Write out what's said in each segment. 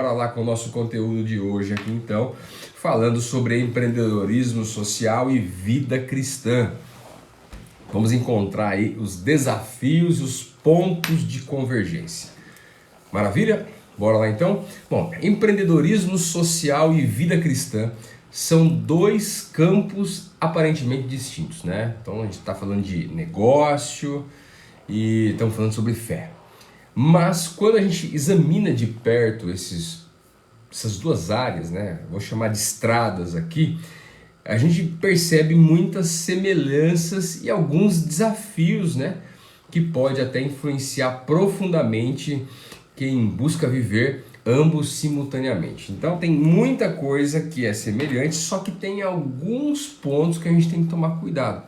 Bora lá com o nosso conteúdo de hoje aqui então, falando sobre empreendedorismo social e vida cristã. Vamos encontrar aí os desafios e os pontos de convergência. Maravilha? Bora lá então? Bom, empreendedorismo social e vida cristã são dois campos aparentemente distintos, né? Então a gente está falando de negócio e estamos falando sobre fé. Mas quando a gente examina de perto essas duas áreas, né, vou chamar de estradas aqui, a gente percebe muitas semelhanças e alguns desafios, né, que pode até influenciar profundamente quem busca viver ambos simultaneamente. Então tem muita coisa que é semelhante, só que tem alguns pontos que a gente tem que tomar cuidado,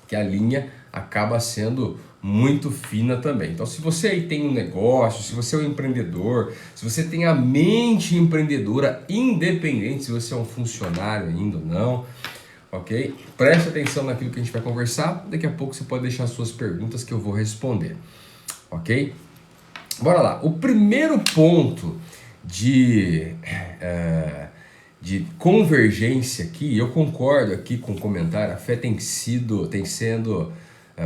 que a linha acaba sendo muito fina também. Então se você aí tem um negócio, se você é um empreendedor, se você tem a mente empreendedora, independente se você é um funcionário ainda ou não, ok? Preste atenção naquilo que a gente vai conversar, daqui a pouco você pode deixar suas perguntas que eu vou responder, ok? Bora lá, o primeiro ponto de convergência aqui, eu concordo aqui com o comentário, a fé tem sendo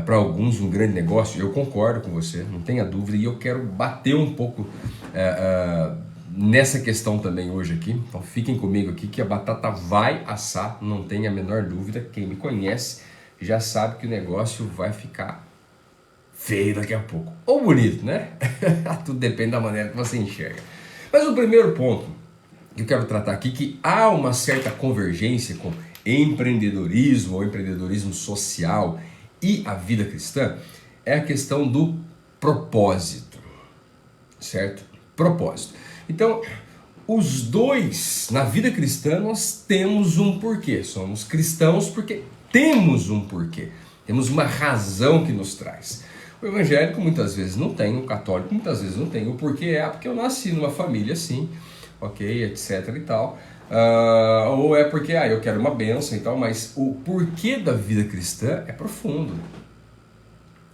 para alguns um grande negócio, eu concordo com você, não tenha dúvida, e eu quero bater um pouco nessa questão também hoje aqui, então fiquem comigo aqui que a batata vai assar, não tenha a menor dúvida, quem me conhece já sabe que o negócio vai ficar feio daqui a pouco, ou bonito, né? Tudo depende da maneira que você enxerga. Mas o primeiro ponto que eu quero tratar aqui, que há uma certa convergência com empreendedorismo ou empreendedorismo social e a vida cristã, é a questão do propósito, certo? Propósito. Então, os dois, na vida cristã, nós temos um porquê. Somos cristãos porque temos um porquê. Temos uma razão que nos traz. O evangélico muitas vezes não tem, o católico muitas vezes não tem. O porquê porque eu nasci numa família assim, ok, etc e tal. Ou é porque eu quero uma bênção e tal, mas o porquê da vida cristã é profundo,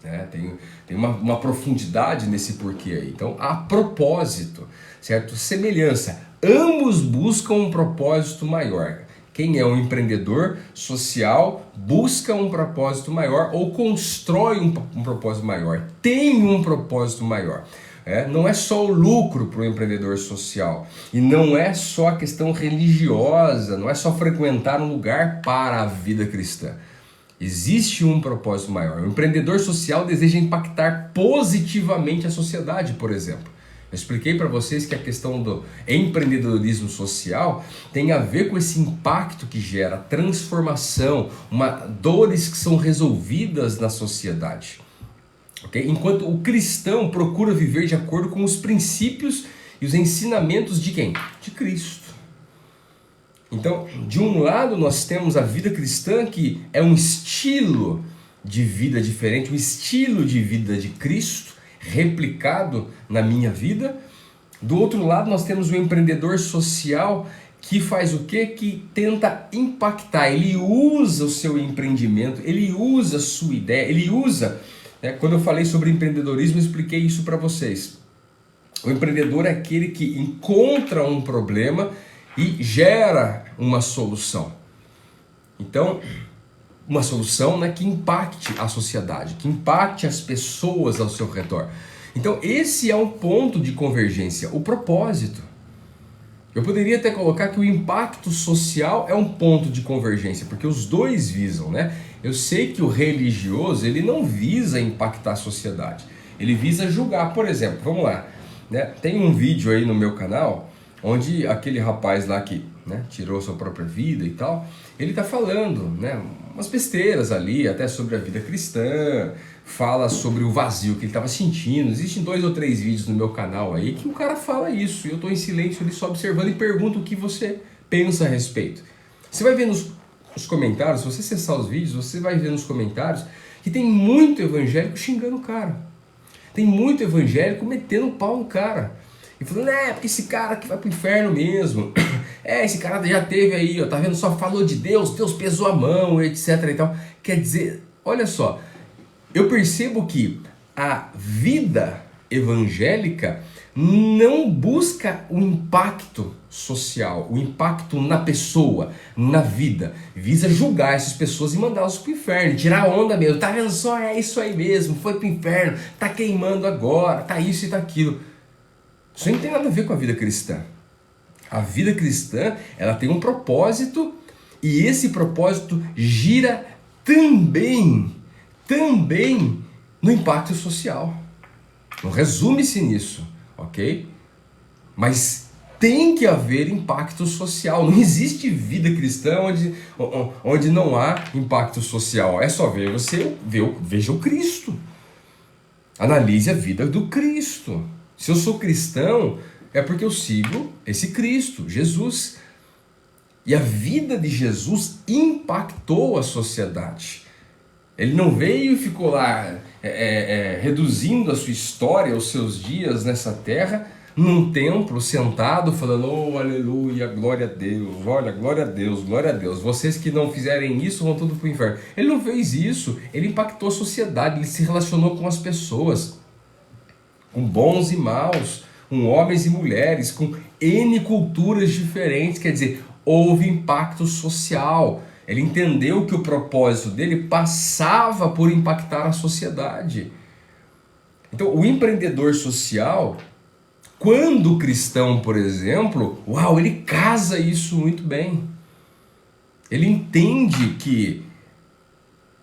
né? Tem uma profundidade nesse porquê aí. Então há propósito, certo? Semelhança, ambos buscam um propósito maior. Quem é um empreendedor social busca um propósito maior ou constrói um propósito maior, tem um propósito maior. Não é só o lucro para o empreendedor social, e não é só a questão religiosa, não é só frequentar um lugar para a vida cristã. Existe um propósito maior. O empreendedor social deseja impactar positivamente a sociedade, por exemplo. Eu expliquei para vocês que a questão do empreendedorismo social tem a ver com esse impacto que gera transformação, dores que são resolvidas na sociedade. Okay? Enquanto o cristão procura viver de acordo com os princípios e os ensinamentos de quem? De Cristo. Então, de um lado nós temos a vida cristã, que é um estilo de vida diferente, um estilo de vida de Cristo, replicado na minha vida. Do outro lado nós temos o empreendedor social, que faz o quê? Que tenta impactar, ele usa o seu empreendimento, ele usa a sua ideia, ele usa... Quando eu falei sobre empreendedorismo, eu expliquei isso para vocês. O empreendedor é aquele que encontra um problema e gera uma solução. Então, uma solução, né, que impacte a sociedade, que impacte as pessoas ao seu redor. Então, esse é um ponto de convergência, o propósito. Eu poderia até colocar que o impacto social é um ponto de convergência, porque os dois visam, né? Eu sei que o religioso, ele não visa impactar a sociedade, ele visa julgar. Por exemplo, vamos lá, né? Tem um vídeo aí no meu canal, onde aquele rapaz lá que, né, tirou sua própria vida e tal, ele tá falando, né, umas besteiras ali, até sobre a vida cristã, fala sobre o vazio que ele estava sentindo. Existem 2 ou 3 vídeos no meu canal aí que o cara fala isso, e eu estou em silêncio ali só observando e pergunto o que você pensa a respeito. Você vai ver nos comentários, se você acessar os vídeos, você vai ver nos comentários que tem muito evangélico xingando o cara. Tem muito evangélico metendo o pau no cara. E falando, porque esse cara que vai pro inferno mesmo. Esse cara já teve aí, ó, tá vendo? Só falou de Deus, Deus pesou a mão, etc e tal. Quer dizer, olha só, eu percebo que a vida evangélica não busca o impacto social, o impacto na pessoa, na vida. Visa julgar essas pessoas e mandá-las pro inferno, tirar onda mesmo. Tá vendo só? É isso aí mesmo, foi pro inferno, tá queimando agora, tá isso e tá aquilo. Isso não tem nada a ver com a vida cristã. A vida cristã, ela tem um propósito e esse propósito gira também no impacto social. Não resume-se nisso, ok? Mas tem que haver impacto social. Não existe vida cristã onde não há impacto social. É só ver veja o Cristo. Analise a vida do Cristo. Se eu sou cristão, é porque eu sigo esse Cristo, Jesus. E a vida de Jesus impactou a sociedade. Ele não veio e ficou lá reduzindo a sua história, os seus dias nessa terra, num templo, sentado, falando, oh, aleluia, glória a Deus, olha, glória a Deus, glória a Deus. Vocês que não fizerem isso vão tudo para o inferno. Ele não fez isso, ele impactou a sociedade, ele se relacionou com as pessoas, com bons e maus, com homens e mulheres, com N culturas diferentes, quer dizer, houve impacto social. Ele entendeu que o propósito dele passava por impactar a sociedade. Então, o empreendedor social, quando cristão, por exemplo, ele casa isso muito bem. Ele entende que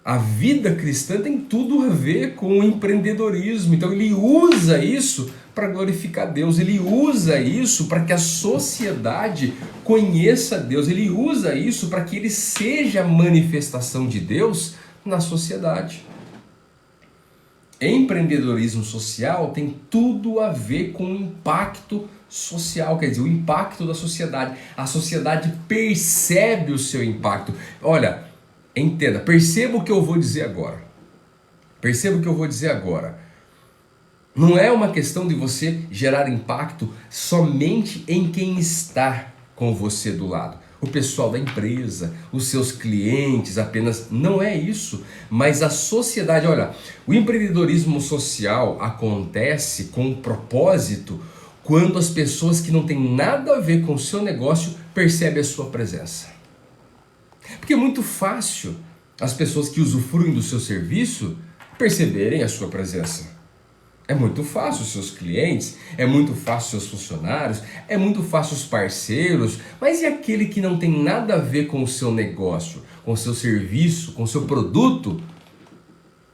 a vida cristã tem tudo a ver com o empreendedorismo. Então ele usa isso para glorificar Deus. Ele usa isso para que a sociedade conheça Deus. Ele usa isso para que ele seja a manifestação de Deus na sociedade. Empreendedorismo social tem tudo a ver com o impacto social, quer dizer, o impacto da sociedade. A sociedade percebe o seu impacto. Olha, entenda, perceba o que eu vou dizer agora. Perceba o que eu vou dizer agora. Não é uma questão de você gerar impacto somente em quem está com você do lado. O pessoal da empresa, os seus clientes apenas, não é isso. Mas a sociedade, olha, o empreendedorismo social acontece com propósito quando as pessoas que não têm nada a ver com o seu negócio percebem a sua presença. Porque é muito fácil as pessoas que usufruem do seu serviço perceberem a sua presença. É muito fácil os seus clientes, é muito fácil os seus funcionários, é muito fácil os parceiros, mas e aquele que não tem nada a ver com o seu negócio, com o seu serviço, com o seu produto?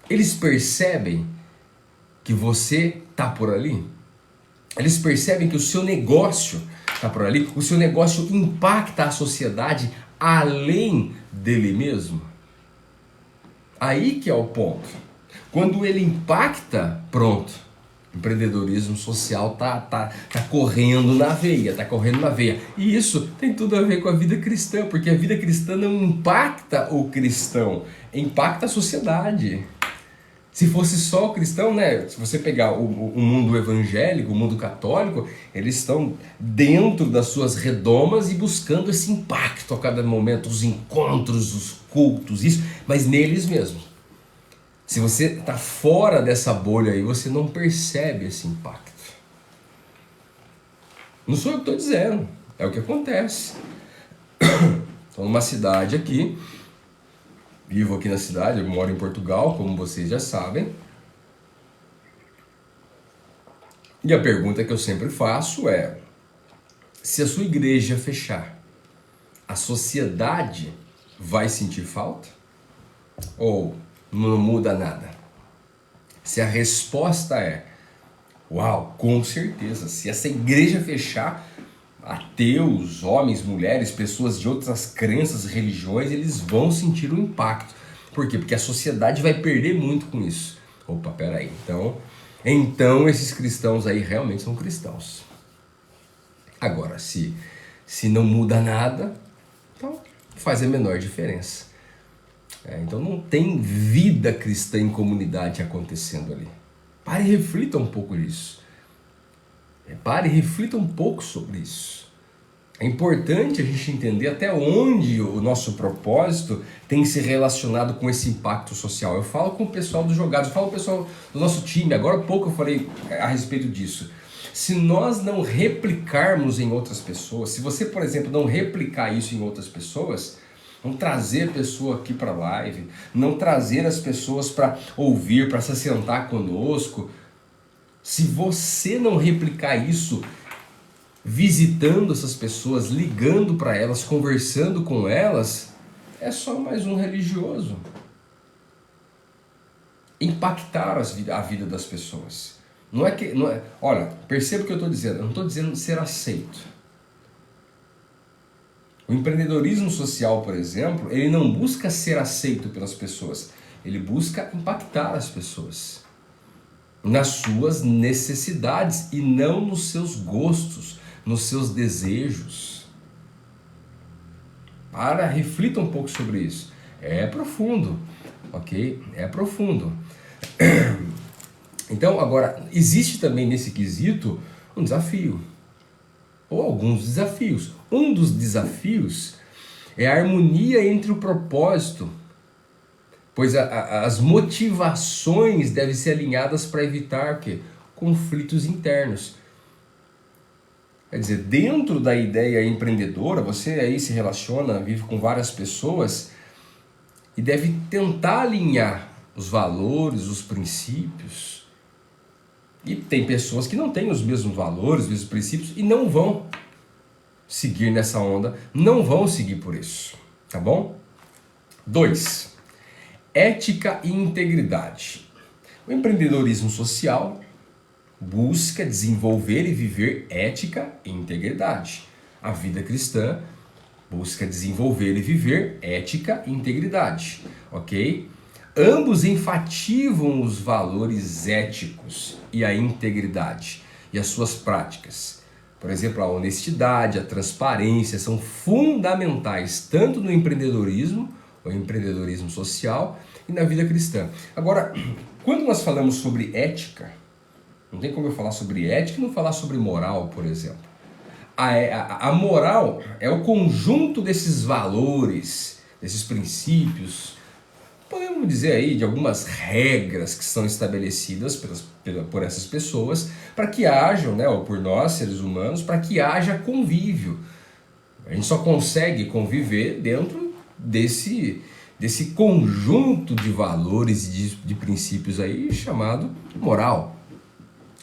Eles percebem que você está por ali? Eles percebem que o seu negócio está por ali? O seu negócio impacta a sociedade além dele mesmo? Aí que é o ponto. Quando ele impacta, pronto. Empreendedorismo social tá correndo na veia, tá correndo na veia. E isso tem tudo a ver com a vida cristã, porque a vida cristã não impacta o cristão, impacta a sociedade. Se fosse só o cristão, né? Se você pegar o mundo evangélico, o mundo católico, eles estão dentro das suas redomas e buscando esse impacto a cada momento, os encontros, os cultos, isso, mas neles mesmos. Se você está fora dessa bolha aí, você não percebe esse impacto. Não sou eu que estou dizendo, é o que acontece. Estou numa cidade aqui, vivo aqui na cidade, eu moro em Portugal, como vocês já sabem. E a pergunta que eu sempre faço é: se a sua igreja fechar, a sociedade vai sentir falta? Ou não muda nada? Se a resposta é uau, com certeza, se essa igreja fechar, ateus, homens, mulheres, pessoas de outras crenças, religiões, eles vão sentir o impacto. Por quê? Porque a sociedade vai perder muito com isso. Opa, peraí, então esses cristãos aí realmente são cristãos. Agora, se não muda nada, então faz a menor diferença. Então não tem vida cristã em comunidade acontecendo ali. Pare e reflita um pouco nisso. Pare e reflita um pouco sobre isso. É importante a gente entender até onde o nosso propósito tem se relacionado com esse impacto social. Eu falo com o pessoal dos jogados, eu falo com o pessoal do nosso time, agora há pouco eu falei a respeito disso. Se nós não replicarmos em outras pessoas, se você, por exemplo, não replicar isso em outras pessoas, não trazer a pessoa aqui para a live, não trazer as pessoas para ouvir, para se sentar conosco, se você não replicar isso, visitando essas pessoas, ligando para elas, conversando com elas, é só mais um religioso. Impactar a vida das pessoas. Olha, perceba o que eu estou dizendo. Eu não estou dizendo ser aceito. O empreendedorismo social, por exemplo, ele não busca ser aceito pelas pessoas. Ele busca impactar as pessoas nas suas necessidades e não nos seus gostos, nos seus desejos. Reflita um pouco sobre isso. É profundo, ok? É profundo. Então, agora, existe também nesse quesito um desafio, ou alguns desafios. Um dos desafios é a harmonia entre o propósito, pois as motivações devem ser alinhadas para evitar conflitos internos. Quer dizer, dentro da ideia empreendedora, você aí se relaciona, vive com várias pessoas e deve tentar alinhar os valores, os princípios. E tem pessoas que não têm os mesmos valores, os mesmos princípios e não vão seguir nessa onda, não vão seguir por isso, tá bom? 2. Ética e integridade. O empreendedorismo social busca desenvolver e viver ética e integridade. A vida cristã busca desenvolver e viver ética e integridade, ok? Ambos enfatizam os valores éticos e a integridade e as suas práticas. Por exemplo, a honestidade, a transparência são fundamentais tanto no empreendedorismo, o empreendedorismo social, e na vida cristã. Agora, quando nós falamos sobre ética, não tem como eu falar sobre ética e não falar sobre moral, por exemplo. A moral é o conjunto desses valores, desses princípios, podemos dizer aí de algumas regras que são estabelecidas por essas pessoas para que hajam, né, ou por nós, seres humanos, para que haja convívio. A gente só consegue conviver dentro desse conjunto de valores e de princípios aí chamado moral.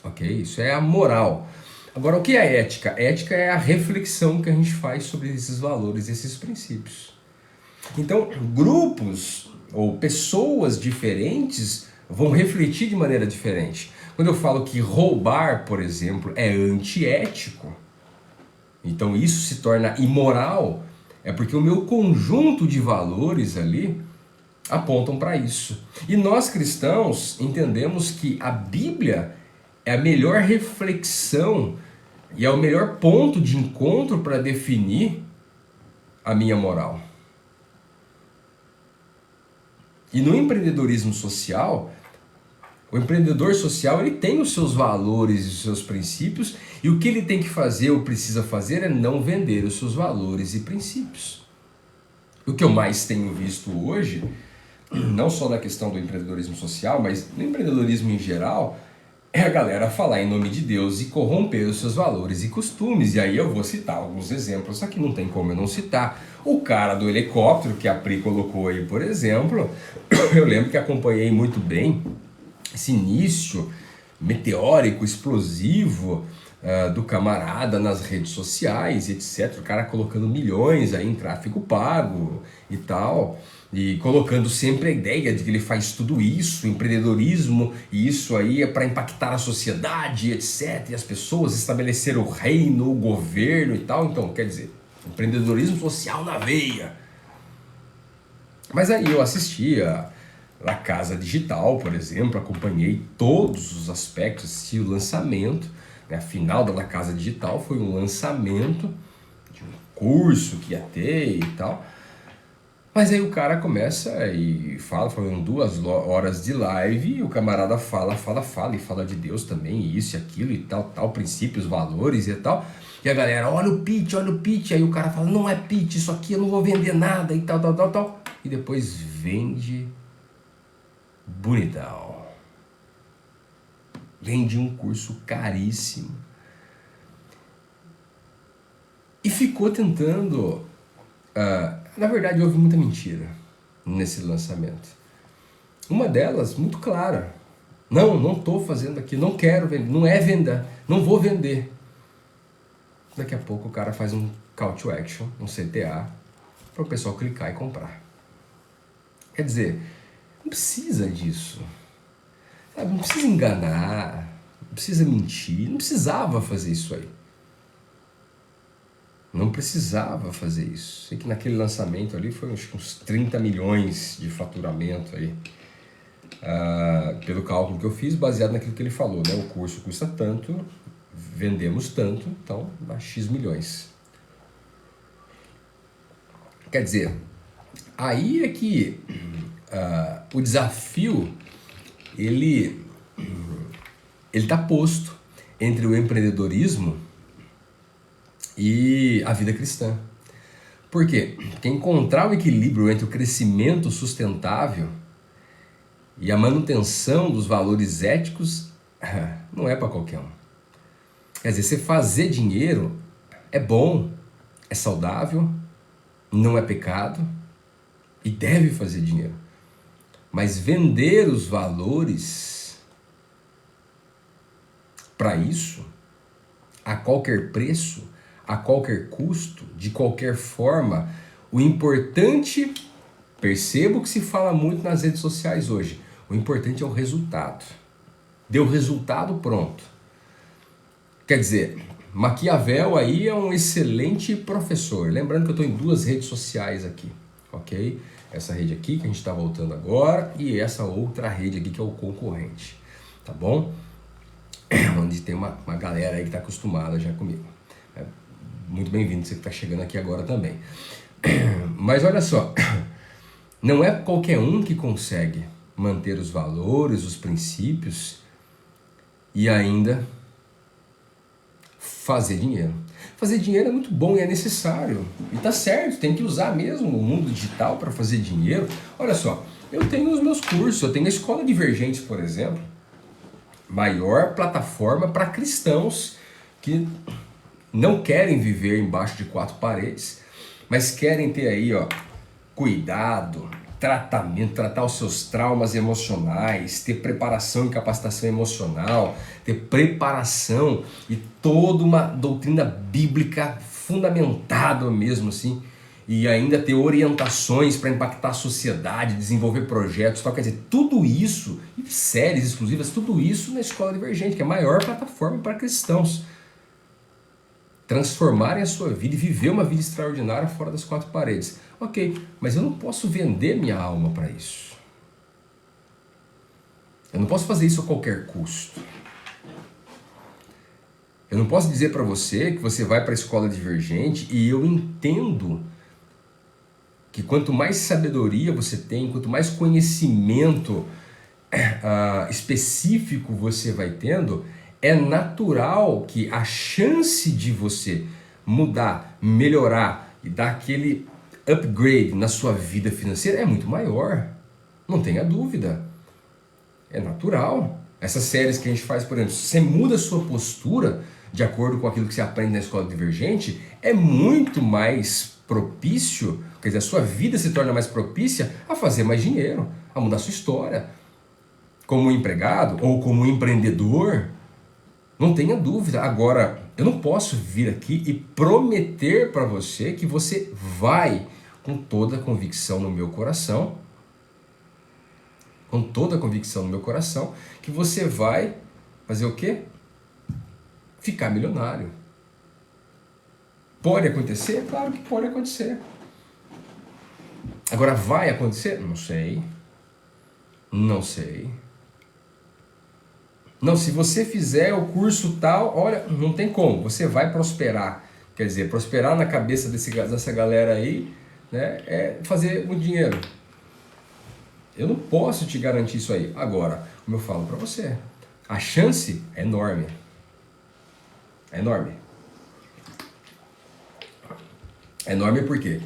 Ok? Isso é a moral. Agora, o que é ética? Ética é a reflexão que a gente faz sobre esses valores, esses princípios. Então, grupos ou pessoas diferentes vão refletir de maneira diferente. Quando eu falo que roubar, por exemplo, é antiético, então isso se torna imoral, é porque o meu conjunto de valores ali apontam para isso. E nós cristãos entendemos que a Bíblia é a melhor reflexão e é o melhor ponto de encontro para definir a minha moral. E no empreendedorismo social, o empreendedor social ele tem os seus valores e os seus princípios, e o que ele tem que fazer ou precisa fazer é não vender os seus valores e princípios. O que eu mais tenho visto hoje, não só na questão do empreendedorismo social, mas no empreendedorismo em geral, é a galera falar em nome de Deus e corromper os seus valores e costumes. E aí eu vou citar alguns exemplos, aqui não tem como eu não citar. O cara do helicóptero, que a Pri colocou aí, por exemplo, eu lembro que acompanhei muito bem esse início meteórico, explosivo do camarada nas redes sociais, etc. O cara colocando milhões aí em tráfego pago e tal, e colocando sempre a ideia de que ele faz tudo isso, empreendedorismo, e isso aí é para impactar a sociedade, etc. E as pessoas estabeleceram o reino, o governo e tal. Então, quer dizer, empreendedorismo social na veia. Mas aí eu assistia La Casa Digital, por exemplo, acompanhei todos os aspectos, assisti o lançamento, né? A final da La Casa Digital foi um lançamento de um curso que ia ter e tal. Mas aí o cara começa e falando 2 horas de live, e o camarada fala e fala de Deus também, isso e aquilo e tal, princípios, valores e tal. E a galera, olha o pitch, aí o cara fala, não é pitch, isso aqui eu não vou vender nada e tal. E depois vende bonitão. Vende um curso caríssimo, ficou tentando... na verdade, houve muita mentira nesse lançamento. Uma delas, muito clara. Não estou fazendo aqui, não quero vender, não é vender, não vou vender. Daqui a pouco o cara faz um call to action, um CTA, para o pessoal clicar e comprar. Quer dizer, não precisa disso. Sabe? Não precisa enganar, não precisa mentir, não precisava fazer isso aí. Não precisava fazer isso. Sei que naquele lançamento ali foi uns 30 milhões de faturamento aí. Pelo cálculo que eu fiz, baseado naquilo que ele falou, né? O curso custa tanto, vendemos tanto, então dá X milhões. Quer dizer, aí é que o desafio, ele está posto entre o empreendedorismo e a vida cristã. Por quê? Porque encontrar o equilíbrio entre o crescimento sustentável e a manutenção dos valores éticos não é para qualquer um. Quer dizer, você fazer dinheiro é bom, é saudável, não é pecado e deve fazer dinheiro. Mas vender os valores para isso, a qualquer preço, a qualquer custo, de qualquer forma, o importante, percebo que se fala muito nas redes sociais hoje, o importante é o resultado. Deu resultado, pronto. Quer dizer, Maquiavel aí é um excelente professor. Lembrando que eu estou em 2 redes sociais aqui, ok? Essa rede aqui que a gente está voltando agora e essa outra rede aqui que é o concorrente, tá bom? Onde tem uma galera aí que está acostumada já comigo. Muito bem-vindo você que está chegando aqui agora também. Mas olha só, não é qualquer um que consegue manter os valores, os princípios e ainda fazer dinheiro. Fazer dinheiro é muito bom e é necessário. E tá certo, tem que usar mesmo o mundo digital para fazer dinheiro. Olha só, eu tenho os meus cursos, eu tenho a Escola Divergentes, por exemplo, maior plataforma para cristãos que não querem viver embaixo de 4 paredes, mas querem ter aí, ó, cuidado, tratamento, tratar os seus traumas emocionais, ter preparação e capacitação emocional, ter preparação e toda uma doutrina bíblica fundamentada mesmo assim, e ainda ter orientações para impactar a sociedade, desenvolver projetos, tal. Quer dizer, tudo isso, e séries exclusivas, tudo isso na Escola Divergente, que é a maior plataforma para cristãos transformarem a sua vida e viver uma vida extraordinária fora das 4 paredes. Ok, mas eu não posso vender minha alma para isso. Eu não posso fazer isso a qualquer custo. Eu não posso dizer para você que você vai para a Escola Divergente e eu entendo que quanto mais sabedoria você tem, quanto mais conhecimento específico você vai tendo, é natural que a chance de você mudar, melhorar e dar aquele upgrade na sua vida financeira é muito maior. Não tenha dúvida. É natural. Essas séries que a gente faz, por exemplo, se você muda a sua postura de acordo com aquilo que você aprende na Escola Divergente, é muito mais propício, quer dizer, a sua vida se torna mais propícia a fazer mais dinheiro, a mudar a sua história. Como empregado ou como empreendedor, não tenha dúvida. Agora, eu não posso vir aqui e prometer para você que você vai, com toda a convicção no meu coração, que você vai fazer o quê? Ficar milionário. Pode acontecer? Claro que pode acontecer. Agora, vai acontecer? Não sei. Não sei. Não, se você fizer o curso tal, olha, não tem como, você vai prosperar. Quer dizer, prosperar na cabeça dessa galera aí, né, é fazer muito dinheiro. Eu não posso te garantir isso aí. Agora, como eu falo para você, a chance é enorme. É enorme. É enorme por quê?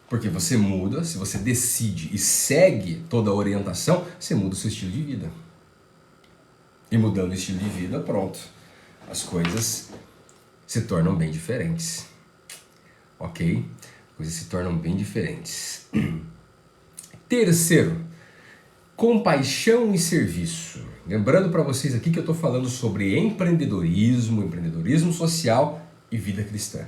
Porque você muda, se você decide e segue toda a orientação, você muda o seu estilo de vida. E mudando o estilo de vida, pronto. As coisas se tornam bem diferentes. ok? Coisas se tornam bem diferentes. Terceiro, compaixão e serviço. Lembrando para vocês aqui que eu estou falando sobre empreendedorismo social e vida cristã.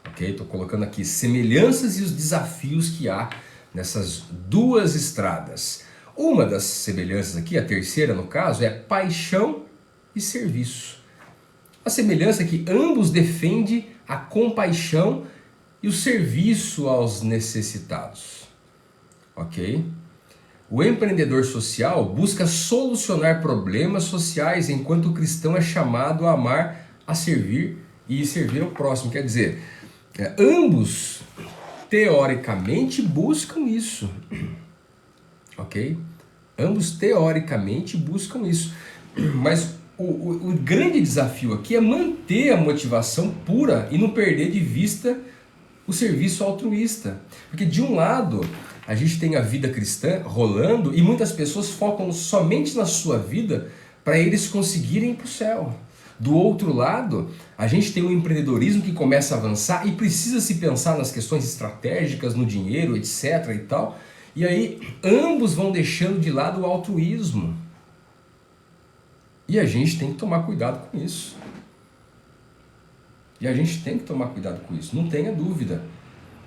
Ok? Estou colocando aqui semelhanças e os desafios que há nessas duas estradas. Uma das semelhanças aqui, a terceira no caso, é paixão e serviço. A semelhança é que ambos defendem a compaixão e o serviço aos necessitados. Ok? O empreendedor social busca solucionar problemas sociais, enquanto o cristão é chamado a amar, a servir e servir ao próximo. Quer dizer, ambos teoricamente buscam isso, ok? Ambos teoricamente buscam isso, mas o grande desafio aqui é manter a motivação pura e não perder de vista o serviço altruísta, porque de um lado a gente tem a vida cristã rolando e muitas pessoas focam somente na sua vida para eles conseguirem ir para o céu. Do outro lado, a gente tem o empreendedorismo que começa a avançar e precisa se pensar nas questões estratégicas, no dinheiro, etc. e tal. E aí, ambos vão deixando de lado o altruísmo. E a gente tem que tomar cuidado com isso. Não tenha dúvida.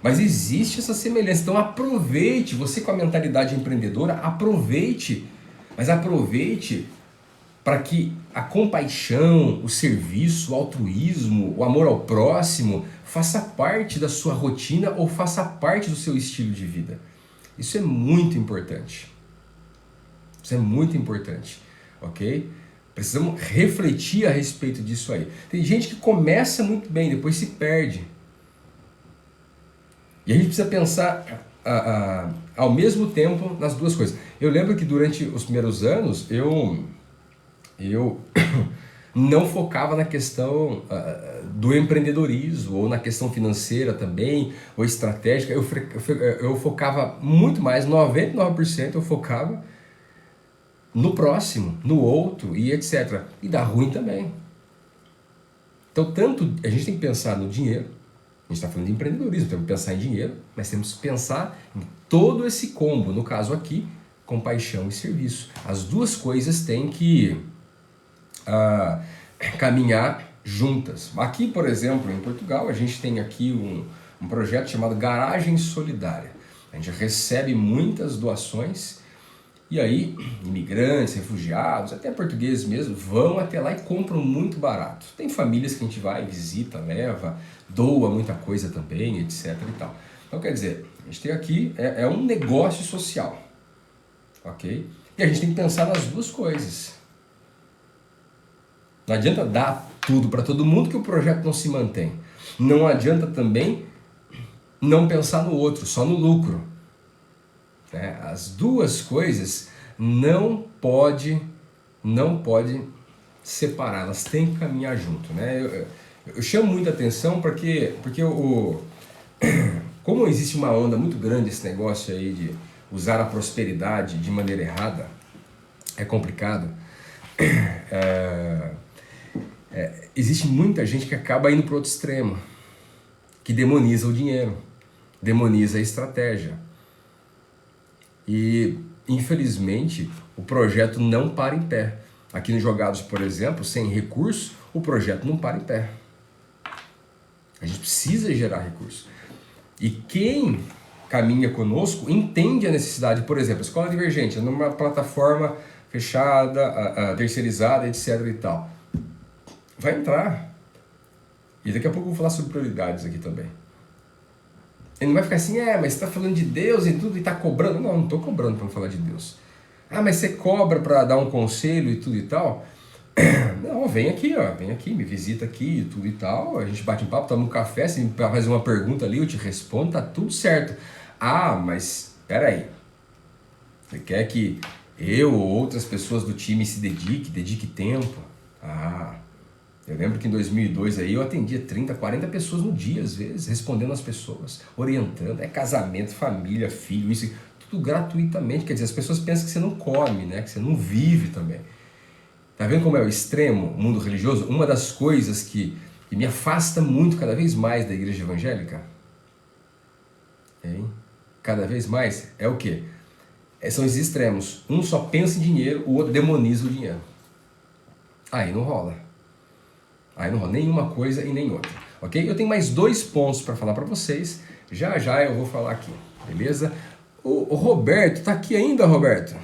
Mas existe essa semelhança. Então aproveite, você com a mentalidade empreendedora, aproveite para que a compaixão, o serviço, o altruísmo, o amor ao próximo faça parte da sua rotina ou faça parte do seu estilo de vida. Isso é muito importante. Ok? Precisamos refletir a respeito disso aí. Tem gente que começa muito bem, depois se perde. E a gente precisa pensar ao mesmo tempo nas duas coisas. Eu lembro que durante os primeiros anos eu não focava na questão do empreendedorismo, ou na questão financeira também, ou estratégica. Eu focava muito mais, 99% eu focava no próximo, no outro e etc. E dá ruim também. Então, tanto a gente tem que pensar no dinheiro, a gente está falando de empreendedorismo, temos que pensar em dinheiro, mas temos que pensar em todo esse combo, no caso aqui, compaixão e serviço. As duas coisas têm que caminhar juntas. Aqui, por exemplo, em Portugal, a gente tem aqui um projeto chamado Garagem Solidária. A gente recebe muitas doações e aí imigrantes, refugiados, até portugueses mesmo, vão até lá e compram muito barato. Tem famílias que a gente vai, visita, leva, doa muita coisa também, etc. e tal. Então, quer dizer, a gente tem aqui, é um negócio social, ok? E a gente tem que pensar nas duas coisas. Não adianta dar tudo para todo mundo que o projeto não se mantém. Não adianta também não pensar no outro, só no lucro. As duas coisas não pode separar, elas têm que caminhar junto. Eu chamo muita atenção porque como existe uma onda muito grande esse negócio aí de usar a prosperidade de maneira errada, é complicado. Existe muita gente que acaba indo para o outro extremo, que demoniza o dinheiro, demoniza a estratégia. E, infelizmente, o projeto não para em pé. Aqui no Jogados, por exemplo, sem recurso, o projeto não para em pé. A gente precisa gerar recurso. E quem caminha conosco entende a necessidade. Por exemplo, a Escola Divergente, numa plataforma fechada, terceirizada, etc. e tal. Vai entrar. E daqui a pouco eu vou falar sobre prioridades aqui também. Ele não vai ficar assim, mas você está falando de Deus e tudo e está cobrando. Não estou cobrando para não falar de Deus. Mas você cobra para dar um conselho e tudo e tal? Não, vem aqui, me visita aqui e tudo e tal. A gente bate um papo, toma um café, se me faz uma pergunta ali, eu te respondo, tá tudo certo. Mas peraí. Você quer que eu ou outras pessoas do time se dedique tempo? Eu lembro que em 2002 aí eu atendia 30, 40 pessoas no dia, às vezes, respondendo as pessoas, orientando, casamento, família, filho, isso, tudo gratuitamente. Quer dizer, as pessoas pensam que você não come, que você não vive também. Tá vendo como é o extremo, o mundo religioso? Uma das coisas que me afasta muito cada vez mais da igreja evangélica Hein? Cada vez mais é o quê? São esses extremos. Um só pensa em dinheiro, o outro demoniza o dinheiro. Aí não rola. Aí não rola nenhuma coisa e nem outra. Ok? Eu tenho mais 2 pontos para falar para vocês. Já já eu vou falar aqui. Beleza? O Roberto, tá aqui ainda, Roberto?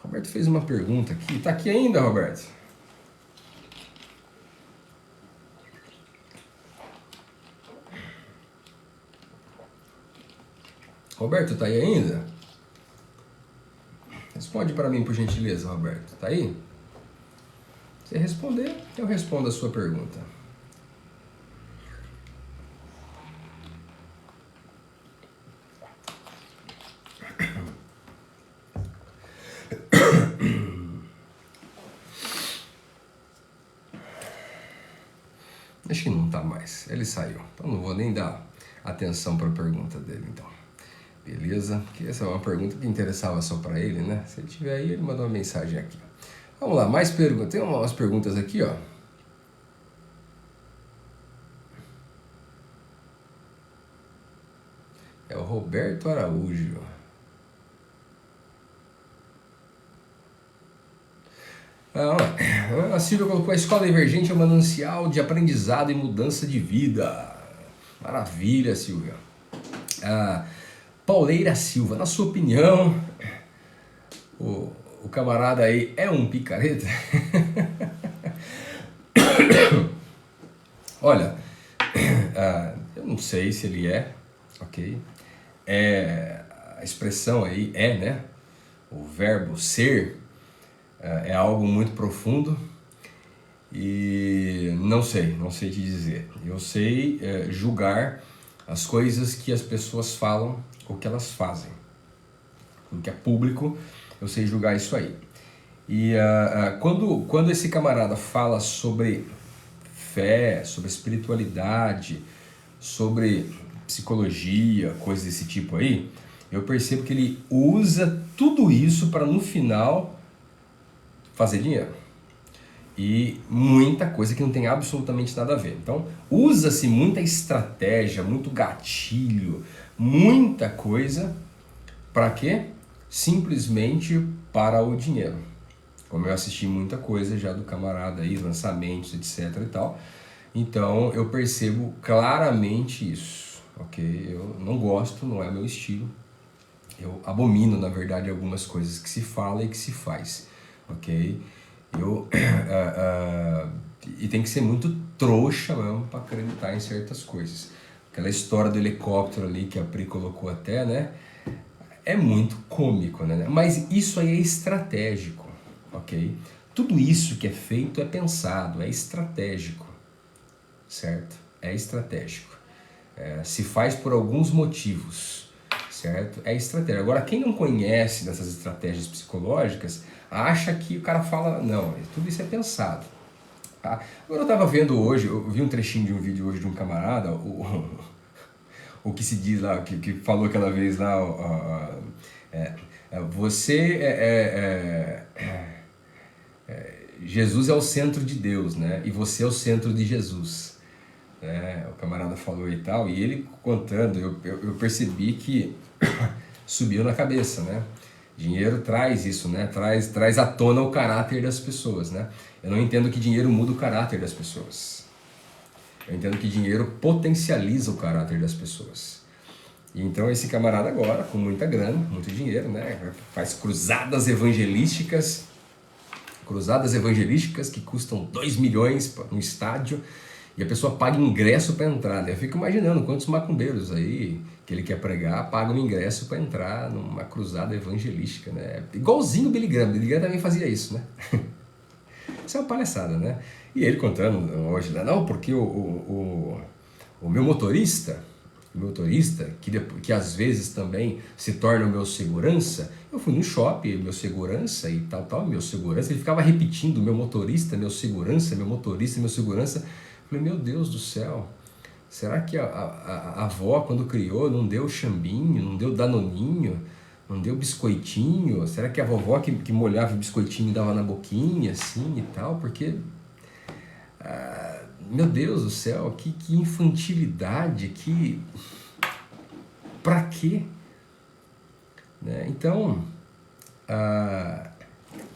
Roberto fez uma pergunta aqui. Tá aqui ainda, Roberto? Roberto, tá aí ainda? Responde para mim, por gentileza, Roberto. Tá aí? Se responder, eu respondo a sua pergunta. Acho que não tá mais. Ele saiu. Então não vou nem dar atenção para a pergunta dele, então. Beleza? Que essa é uma pergunta que interessava só para ele, né? Se ele tiver aí, ele mandou uma mensagem aqui. Vamos lá, mais perguntas. Tem umas perguntas aqui, ó. É o Roberto Araújo. A Silvia colocou: a escola Divergente é um manancial de aprendizado e mudança de vida. Maravilha, Silvia. Pauleira Silva, na sua opinião, o camarada aí é um picareta? Olha, eu não sei se ele é, ok? A expressão aí é, né? O verbo ser é algo muito profundo e não sei te dizer. Eu sei julgar as coisas que as pessoas falam ou que elas fazem. O que é público, eu sei julgar isso aí. E quando esse camarada fala sobre fé, sobre espiritualidade, sobre psicologia, coisas desse tipo aí, eu percebo que ele usa tudo isso para no final fazer dinheiro. E muita coisa que não tem absolutamente nada a ver. Então, usa-se muita estratégia, muito gatilho, muita coisa para quê? Simplesmente para o dinheiro. Como eu assisti muita coisa já do camarada aí, lançamentos, etc e tal. Então, eu percebo claramente isso, ok? Eu não gosto, não é meu estilo. Eu abomino, na verdade, algumas coisas que se fala e que se faz, ok? E tem que ser muito trouxa mesmo para acreditar em certas coisas. Aquela história do helicóptero ali que a Pri colocou até, né? É muito cômico, né? Mas isso aí é estratégico, ok? Tudo isso que é feito é pensado, é estratégico, certo? É estratégico. Se faz por alguns motivos, certo? É estratégia. Agora, quem não conhece dessas estratégias psicológicas, acha que o cara fala, não, tudo isso é pensado. Tá? Agora eu estava vendo hoje, eu vi um trechinho de um vídeo hoje de um camarada, o que se diz lá, que falou aquela vez lá, Jesus é o centro de Deus, né? E você é o centro de Jesus. O camarada falou e tal, e ele contando, eu percebi que subiu na cabeça, né? Dinheiro traz isso, né? Traz à tona o caráter das pessoas, né? Eu não entendo que dinheiro muda o caráter das pessoas. Eu entendo que dinheiro potencializa o caráter das pessoas. E então esse camarada agora, com muita grana, muito dinheiro, né? Faz cruzadas evangelísticas que custam 2 milhões no estádio, e a pessoa paga ingresso para entrar, né? Eu fico imaginando quantos macumbeiros aí que ele quer pregar pagam ingresso para entrar numa cruzada evangelística, né? Igualzinho o Billy Graham. Billy Graham também fazia isso, né? Isso é uma palhaçada, né? E ele contando hoje, não, porque o meu motorista, que às vezes também se torna o meu segurança, eu fui no shopping, meu segurança e tal, meu segurança, ele ficava repetindo, meu motorista, meu segurança, meu motorista, meu segurança. Eu falei, meu Deus do céu, será que a avó, quando criou, não deu chambinho, não deu danoninho, não deu biscoitinho? Será que a vovó que molhava o biscoitinho e dava na boquinha, assim e tal? Porque, meu Deus do céu, que infantilidade, que Para quê? Né? Então,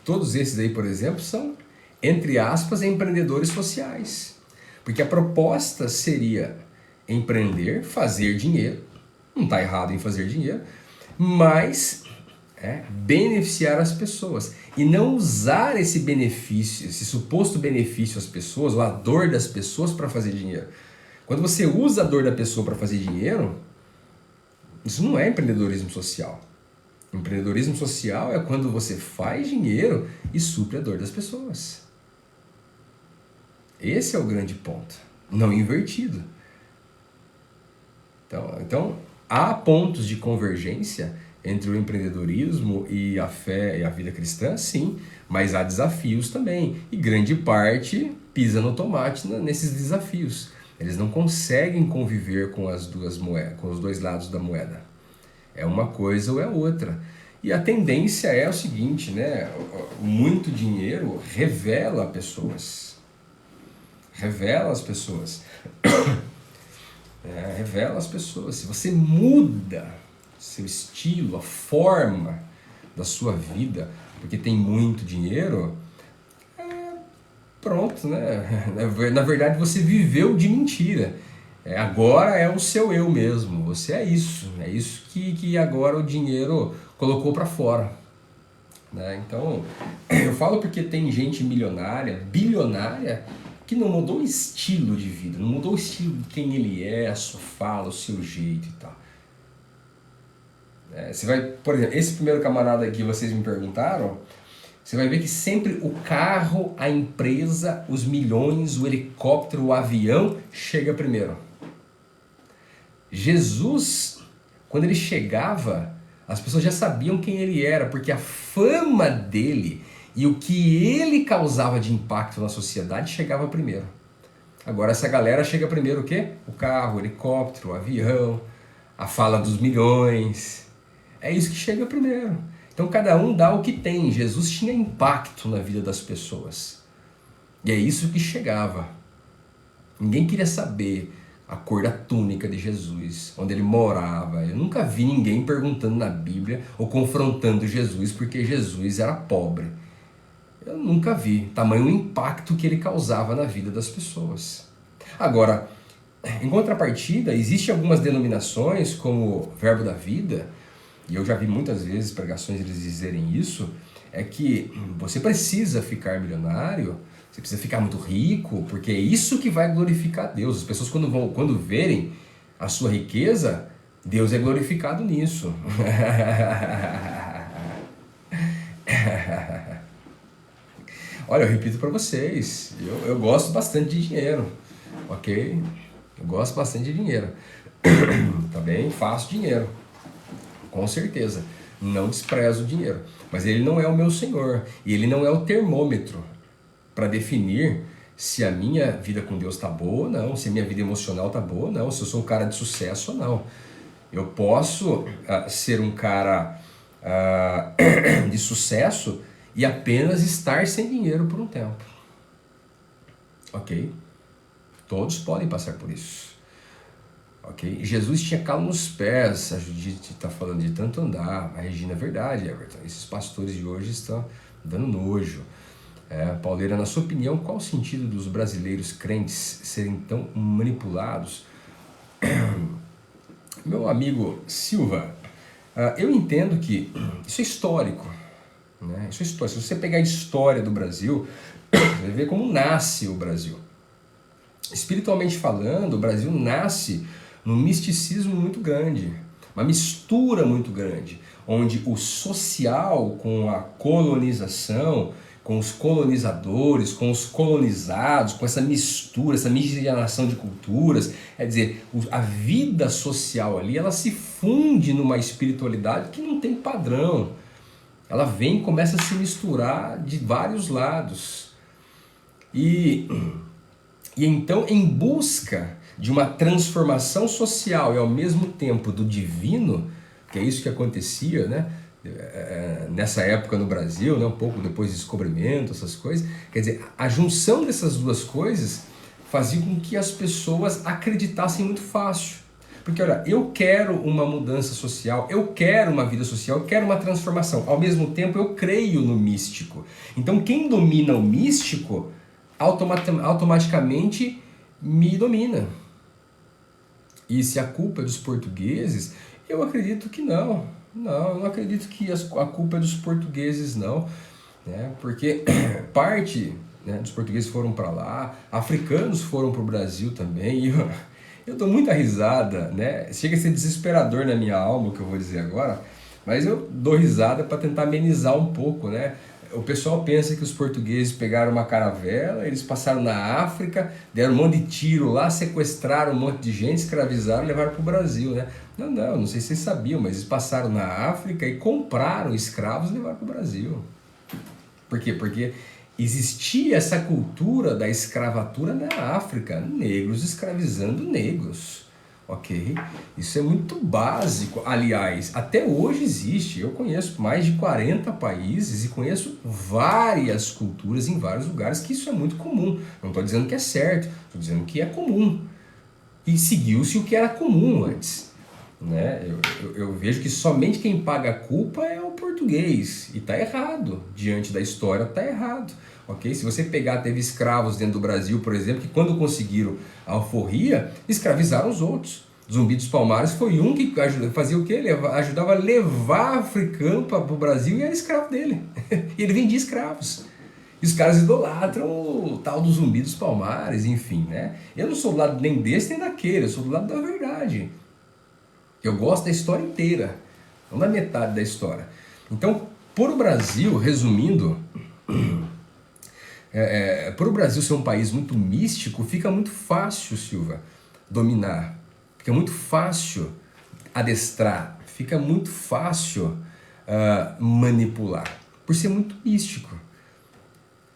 todos esses aí, por exemplo, são, entre aspas, empreendedores sociais. Porque a proposta seria empreender, fazer dinheiro, não está errado em fazer dinheiro, mas beneficiar as pessoas. E não usar esse benefício, esse suposto benefício às pessoas, ou a dor das pessoas para fazer dinheiro. Quando você usa a dor da pessoa para fazer dinheiro, isso não é empreendedorismo social. Empreendedorismo social é quando você faz dinheiro e supre a dor das pessoas. Esse é o grande ponto, não invertido. Então há pontos de convergência entre o empreendedorismo e a fé e a vida cristã, sim, mas há desafios também, e grande parte pisa no tomate nesses desafios. Eles não conseguem conviver com as duas moedas, com os dois lados da moeda. É uma coisa ou é outra. E a tendência é o seguinte, né? Muito dinheiro revela pessoas. Revela as pessoas. Revela as pessoas. Se você muda seu estilo, a forma da sua vida, porque tem muito dinheiro, pronto, né? Na verdade, você viveu de mentira. Agora é o seu eu mesmo. Você é isso. É isso que agora o dinheiro colocou para fora. Né? Então, eu falo porque tem gente milionária, bilionária, que não mudou o estilo de vida, não mudou o estilo de quem ele é, a sua fala, o seu jeito e tal. Você vai, por exemplo, esse primeiro camarada aqui, vocês me perguntaram, você vai ver que sempre o carro, a empresa, os milhões, o helicóptero, o avião chega primeiro. Jesus, quando ele chegava, as pessoas já sabiam quem ele era, porque a fama dele e o que ele causava de impacto na sociedade chegava primeiro. Agora essa galera chega primeiro o quê? O carro, o helicóptero, o avião, a fala dos milhões. É isso que chega primeiro. Então cada um dá o que tem. Jesus tinha impacto na vida das pessoas. E é isso que chegava. Ninguém queria saber a cor da túnica de Jesus, onde ele morava. Eu nunca vi ninguém perguntando na Bíblia ou confrontando Jesus porque Jesus era pobre. Eu nunca vi tamanho impacto que ele causava na vida das pessoas. Agora, em contrapartida, existem algumas denominações como Verbo da Vida, e eu já vi muitas vezes pregações eles dizerem isso, é que você precisa ficar milionário, você precisa ficar muito rico, porque é isso que vai glorificar a Deus. As pessoas quando verem a sua riqueza, Deus é glorificado nisso. Olha, eu repito para vocês, eu gosto bastante de dinheiro, ok? Eu gosto bastante de dinheiro. Também faço dinheiro, com certeza. Não desprezo o dinheiro, mas ele não é o meu senhor, e ele não é o termômetro para definir se a minha vida com Deus está boa ou não, se a minha vida emocional está boa ou não, se eu sou um cara de sucesso ou não. Eu posso ser um cara de sucesso e apenas estar sem dinheiro por um tempo. Ok? Todos podem passar por isso. Ok? Jesus tinha calo nos pés. A Judite está falando de tanto andar. A Regina, é verdade, Everton. Esses pastores de hoje estão dando nojo. Pauleira, na sua opinião, qual o sentido dos brasileiros crentes serem tão manipulados? Meu amigo Silva, eu entendo que isso é histórico. Né? Isso é história. Se você pegar a história do Brasil, você vai ver como nasce o Brasil. Espiritualmente falando, o Brasil nasce num misticismo muito grande, uma mistura muito grande, onde o social com a colonização, com os colonizadores, com os colonizados, com essa mistura, essa miscigenação de culturas, quer dizer, a vida social ali, ela se funde numa espiritualidade que não tem padrão. Ela vem e começa a se misturar de vários lados. E então, em busca de uma transformação social e ao mesmo tempo do divino, que é isso que acontecia, né? Nessa época no Brasil, né? Um pouco depois do descobrimento, essas coisas. Quer dizer, a junção dessas duas coisas fazia com que as pessoas acreditassem muito fácil. Porque, olha, eu quero uma mudança social, eu quero uma vida social, eu quero uma transformação. Ao mesmo tempo, eu creio no místico. Então, quem domina o místico, automaticamente me domina. E se a culpa é dos portugueses, eu acredito que não. Não, eu não acredito que a culpa é dos portugueses, não. Né? Porque parte, né, dos portugueses foram para lá, africanos foram para o Brasil também. E eu dou muita risada, né? Chega a ser desesperador na minha alma o que eu vou dizer agora, mas eu dou risada para tentar amenizar um pouco, né? O pessoal pensa que os portugueses pegaram uma caravela, eles passaram na África, deram um monte de tiro lá, sequestraram um monte de gente, escravizaram e levaram para o Brasil, né? Não sei se vocês sabiam, mas eles passaram na África e compraram escravos e levaram para o Brasil. Por quê? Porque existia essa cultura da escravatura na África, negros escravizando negros. Ok? Isso é muito básico. Aliás, até hoje existe. Eu conheço mais de 40 países e conheço várias culturas em vários lugares que isso é muito comum. Não estou dizendo que é certo, estou dizendo que é comum. E seguiu-se o que era comum antes. Né? Eu vejo que somente quem paga a culpa é o português. E está errado. Diante da história, está errado. Okay? Se você pegar, teve escravos dentro do Brasil, por exemplo, que quando conseguiram a alforria, escravizaram os outros. Zumbi dos Palmares foi um que fazia o quê? Ajudava a levar africano para o Brasil e era escravo dele. E ele vendia escravos. E os caras idolatram o tal do Zumbi dos Palmares, enfim, né? Eu não sou do lado nem desse nem daquele, eu sou do lado da verdade. Eu gosto da história inteira, não da metade da história. Então, por o Brasil, resumindo, por o Brasil ser um país muito místico, fica muito fácil, Silva, dominar. Fica muito fácil adestrar. Fica muito fácil manipular. Por ser muito místico.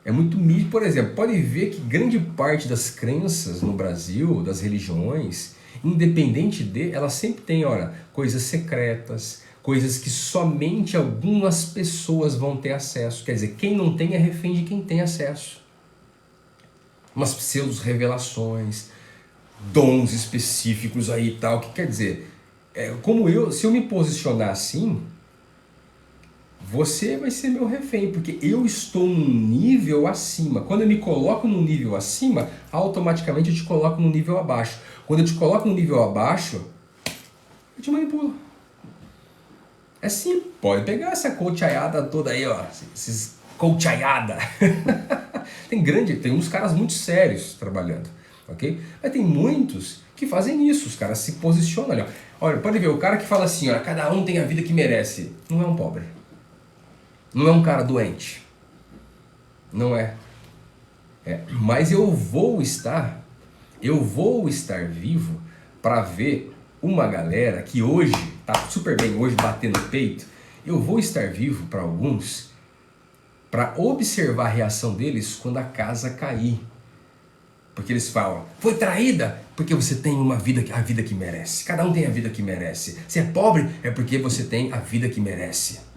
É muito místico. Por exemplo, pode ver que grande parte das crenças no Brasil, das religiões, independente de, elas sempre têm, olha, coisas secretas, coisas que somente algumas pessoas vão ter acesso. Quer dizer, quem não tem é refém de quem tem acesso. Umas pseudo-revelações, dons específicos aí e tal, que quer dizer, se eu me posicionar assim, você vai ser meu refém, porque eu estou num nível acima. Quando eu me coloco num nível acima, automaticamente eu te coloco num nível abaixo. Quando eu te coloco num nível abaixo, eu te manipulo. É sim, pode pegar essa coachaiada toda aí, ó, esses coachaiada. tem uns caras muito sérios trabalhando, ok? Mas tem muitos que fazem isso, os caras se posicionam ali, ó. Olha, pode ver, o cara que fala assim, ó, cada um tem a vida que merece, não é um pobre. Não é um cara doente. Não é. Mas eu vou estar vivo para ver uma galera que hoje tá super bem, hoje batendo no peito. Eu vou estar vivo para alguns para observar a reação deles quando a casa cair. Porque eles falam, foi traída porque você tem a vida que merece. Cada um tem a vida que merece. Se é pobre, é porque você tem a vida que merece.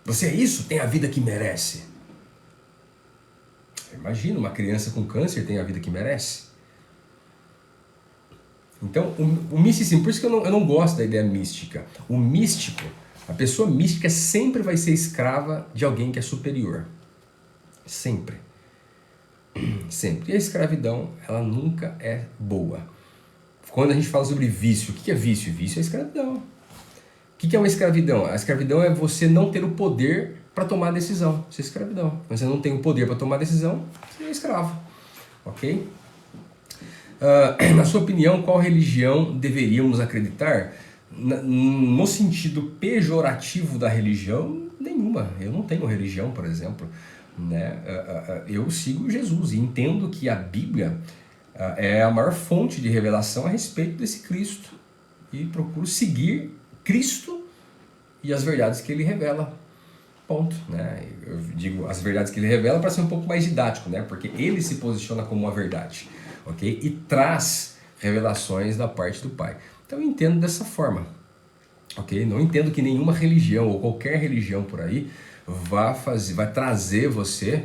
Você é isso, tem a vida que merece. Imagina, uma criança com câncer tem a vida que merece. Então, o misticismo, por isso que eu não gosto da ideia mística. O místico, a pessoa mística sempre vai ser escrava de alguém que é superior. Sempre. Sempre. E a escravidão, ela nunca é boa. Quando a gente fala sobre vício, o que é vício? Vício é escravidão. O que é uma escravidão? A escravidão é você não ter o poder para tomar decisão. Isso é escravidão. Quando você não tem o poder para tomar decisão, você é escravo. Ok? Na sua opinião, qual religião deveríamos acreditar? No sentido pejorativo da religião, nenhuma. Eu não tenho religião, por exemplo. Né? Eu sigo Jesus e entendo que a Bíblia é a maior fonte de revelação a respeito desse Cristo. E procuro seguir Cristo e as verdades que ele revela. Ponto. Né? Eu digo as verdades que ele revela para ser um pouco mais didático, né? Porque ele se posiciona como uma verdade. Okay? E traz revelações da parte do Pai. Então eu entendo dessa forma. Okay? Não entendo que nenhuma religião ou qualquer religião por aí vai trazer você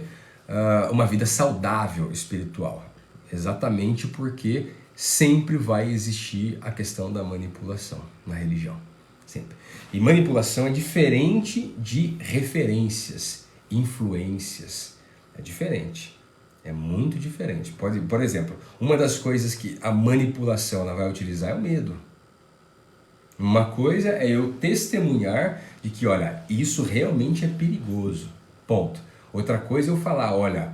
uma vida saudável espiritual. Exatamente porque sempre vai existir a questão da manipulação na religião. Sempre. E manipulação é diferente de referências, influências. É diferente. É muito diferente. Por exemplo, uma das coisas que a manipulação ela vai utilizar é o medo. Uma coisa é eu testemunhar de que, olha, isso realmente é perigoso. Ponto. Outra coisa é eu falar, olha,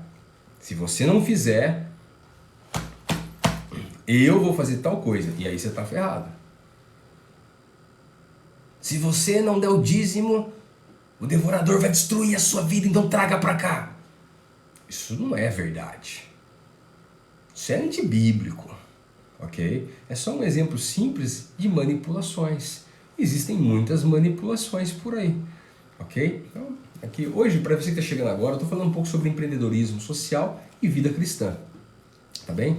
se você não fizer, eu vou fazer tal coisa. E aí você está ferrado. Se você não der o dízimo, o devorador vai destruir a sua vida, então traga para cá. Isso não é verdade. Isso é antibíblico. Ok? É só um exemplo simples de manipulações. Existem muitas manipulações por aí. Ok? Então, aqui, hoje, para você que está chegando agora, eu estou falando um pouco sobre empreendedorismo social e vida cristã. Tá bem?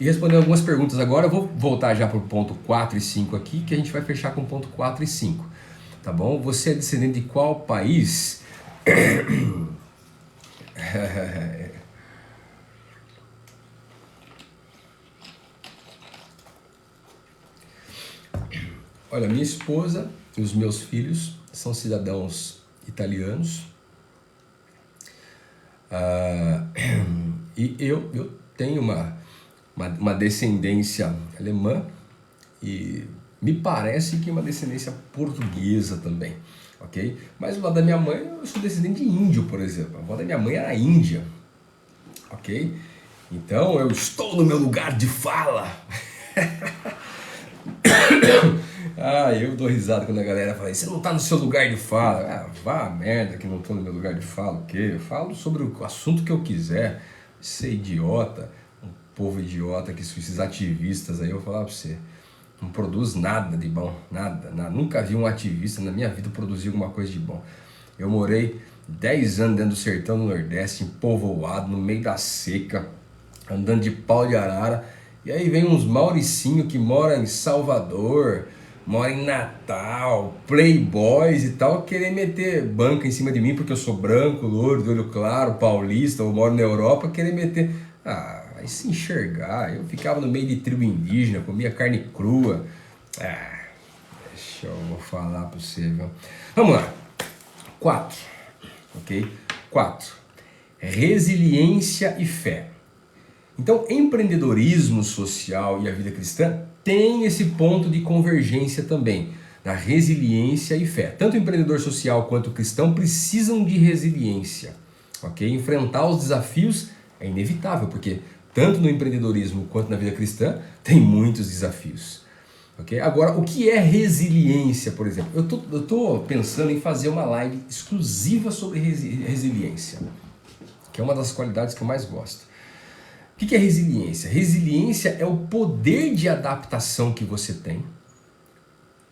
E respondendo algumas perguntas agora, eu vou voltar já para o ponto 4 e 5 aqui, que a gente vai fechar com o ponto 4 e 5. Tá bom? Você é descendente de qual país? Olha, minha esposa e os meus filhos são cidadãos italianos. E eu tenho uma descendência alemã e me parece que uma descendência portuguesa também, ok? Mas do lado da minha mãe, eu sou descendente de índio, por exemplo. A avó da minha mãe era índia, ok? Então eu estou no meu lugar de fala. Eu dou risada quando a galera fala, você não tá no seu lugar de fala. Vá a merda que não tô no meu lugar de fala, o quê? Eu falo sobre o assunto que eu quiser. Você é idiota, um povo idiota, que esses ativistas aí, eu vou falar pra você, não produz nada de bom, nada. Nunca vi um ativista na minha vida produzir alguma coisa de bom. Eu morei 10 anos dentro do sertão do Nordeste, em povoado, no meio da seca, andando de pau de arara, e aí vem uns Mauricinho que mora em Salvador, mora em Natal, playboys e tal, querer meter banca em cima de mim porque eu sou branco, louro, de olho claro, paulista, eu moro na Europa, querer meter... vai se enxergar. Eu ficava no meio de tribo indígena, comia carne crua. Deixa eu falar pra você, viu? Vamos lá. 4, ok? 4. Resiliência e fé. Então, empreendedorismo social e a vida cristã tem esse ponto de convergência também, na resiliência e fé. Tanto o empreendedor social quanto o cristão precisam de resiliência, ok? Enfrentar os desafios é inevitável, porque tanto no empreendedorismo quanto na vida cristã tem muitos desafios, ok? Agora, o que é resiliência, por exemplo? Eu tô pensando em fazer uma live exclusiva sobre resiliência, que é uma das qualidades que eu mais gosto. O que é resiliência? Resiliência é o poder de adaptação que você tem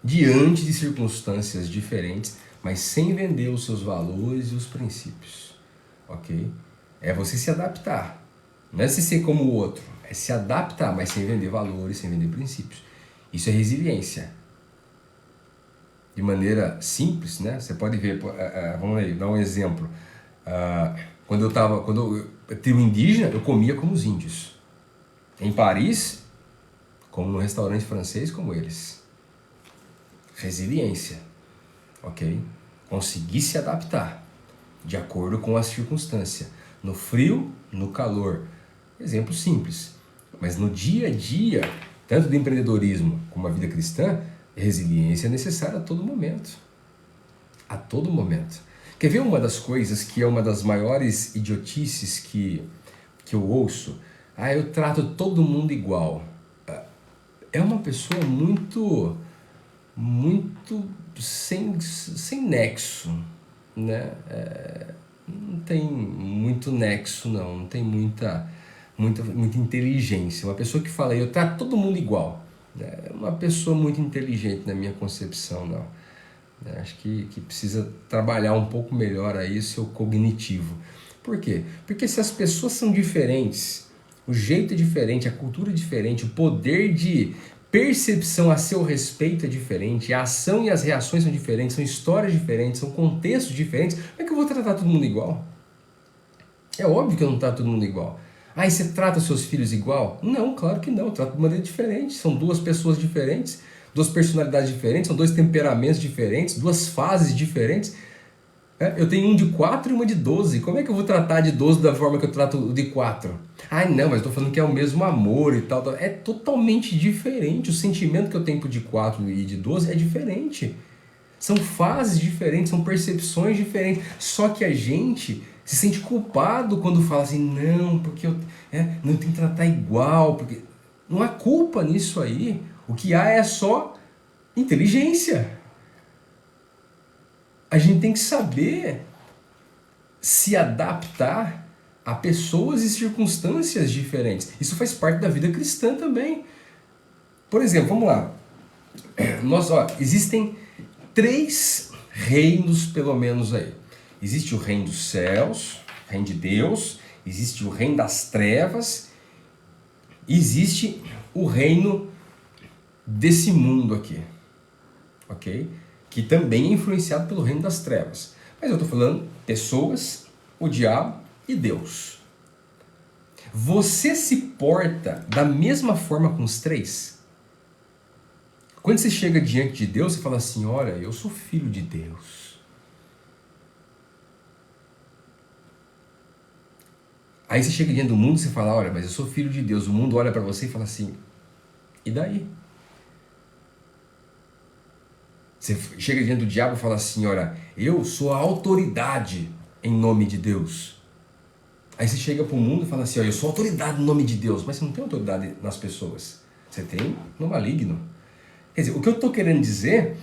diante de circunstâncias diferentes, mas sem vender os seus valores e os princípios, ok? É você se adaptar, não é se ser como o outro, é se adaptar, mas sem vender valores, sem vender princípios. Isso é resiliência. De maneira simples, né? Você pode ver, vamos aí, dar um exemplo. Quando eu tribo indígena, eu comia como os índios. Em Paris, como no restaurante francês, como eles. Resiliência, ok? Conseguir se adaptar de acordo com a circunstância. No frio, no calor. Exemplo simples. Mas no dia a dia, tanto do empreendedorismo como a vida cristã, resiliência é necessária a todo momento. A todo momento. Quer ver uma das coisas que é uma das maiores idiotices que eu ouço? Eu trato todo mundo igual. É uma pessoa muito sem nexo, né? Não tem muito nexo, não tem muita inteligência. Uma pessoa que fala, eu trato todo mundo igual, é uma pessoa muito inteligente na minha concepção, não. Acho que precisa trabalhar um pouco melhor aí o seu cognitivo. Por quê? Porque se as pessoas são diferentes, o jeito é diferente, a cultura é diferente, o poder de percepção a seu respeito é diferente, a ação e as reações são diferentes, são histórias diferentes, são contextos diferentes, como é que eu vou tratar todo mundo igual? É óbvio que eu não trato todo mundo igual. Ah, e você trata seus filhos igual? Não, claro que não. Eu trato de maneira diferente. São duas pessoas diferentes, duas personalidades diferentes, são dois temperamentos diferentes, duas fases diferentes. Eu tenho um de 4 e uma de 12. Como é que eu vou tratar de 12 da forma que eu trato o de 4? Ah, não, mas eu estou falando que é o mesmo amor e tal. É totalmente diferente. O sentimento que eu tenho pro de 4 e de 12 é diferente. São fases diferentes, são percepções diferentes. Só que a gente se sente culpado quando fala assim, não, porque eu não tenho que tratar igual. Porque não há culpa nisso aí. O que há é só inteligência. A gente tem que saber se adaptar a pessoas e circunstâncias diferentes. Isso faz parte da vida cristã também. Por exemplo, vamos lá. Existem 3 reinos, pelo menos aí. Existe o reino dos céus, o reino de Deus, existe o reino das trevas, existe o reino desse mundo aqui, ok? Que também é influenciado pelo reino das trevas. Mas eu estou falando pessoas, o diabo e Deus. Você se porta da mesma forma com os 3? Quando você chega diante de Deus, você fala assim, olha, eu sou filho de Deus. Aí você chega diante do mundo e você fala, olha, mas eu sou filho de Deus. O mundo olha para você e fala assim, e daí? Você chega diante do diabo e fala assim, olha, eu sou a autoridade em nome de Deus. Aí você chega para o mundo e fala assim, olha, eu sou a autoridade em nome de Deus. Mas você não tem autoridade nas pessoas. Você tem no maligno. Quer dizer, o que eu estou querendo dizer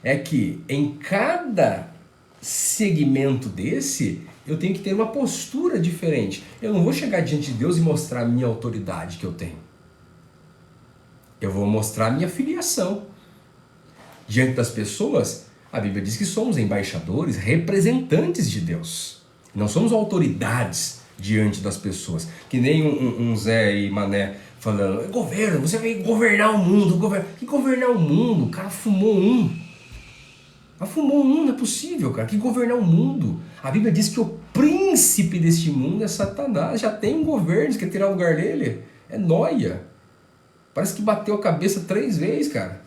é que em cada segmento desse, eu tenho que ter uma postura diferente. Eu não vou chegar diante de Deus e mostrar a minha autoridade que eu tenho. Eu vou mostrar a minha filiação. Diante das pessoas, a Bíblia diz que somos embaixadores, representantes de Deus. Não somos autoridades diante das pessoas. Que nem um Zé e Mané falando, governo, você vai governar o mundo. Que governar o mundo? O cara fumou um. Não é possível, cara. Que governar o mundo? A Bíblia diz que o príncipe deste mundo é Satanás. Já tem um governo, você quer tirar o lugar dele? É nóia. Parece que bateu a cabeça 3 vezes, cara.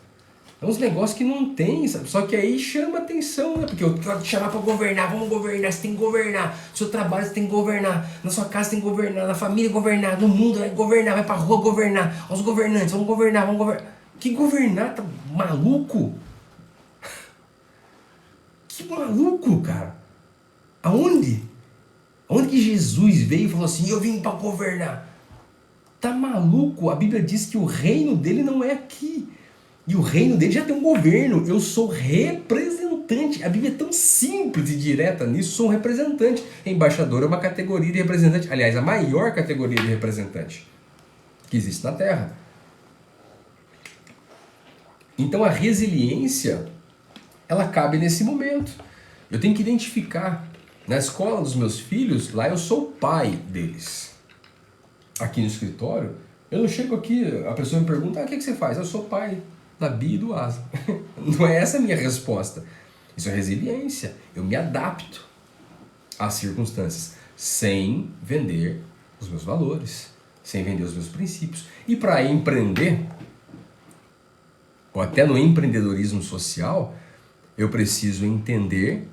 É uns negócios que não tem, sabe? Só que aí chama atenção, né? Porque eu quero te chamar para governar, vamos governar, você tem que governar. No seu trabalho você tem que governar, na sua casa você tem que governar, na família governar, no mundo vai governar, vai pra rua governar. Os governantes, vamos governar. Que governar? Tá maluco? Que maluco, cara? Aonde? Aonde que Jesus veio e falou assim, eu vim para governar? Tá maluco? A Bíblia diz que o reino dele não é aqui. E o reino dele já tem um governo. Eu sou representante. A Bíblia é tão simples e direta nisso. Sou um representante. Embaixador é uma categoria de representante. Aliás, a maior categoria de representante que existe na Terra. Então a resiliência, ela cabe nesse momento. Eu tenho que identificar. Na escola dos meus filhos, lá eu sou o pai deles. Aqui no escritório, eu não chego aqui, a pessoa me pergunta, o que você faz? Eu sou pai da Bia e do Asa. Não é essa a minha resposta. Isso é resiliência. Eu me adapto às circunstâncias sem vender os meus valores, sem vender os meus princípios. E para empreender, ou até no empreendedorismo social, eu preciso entender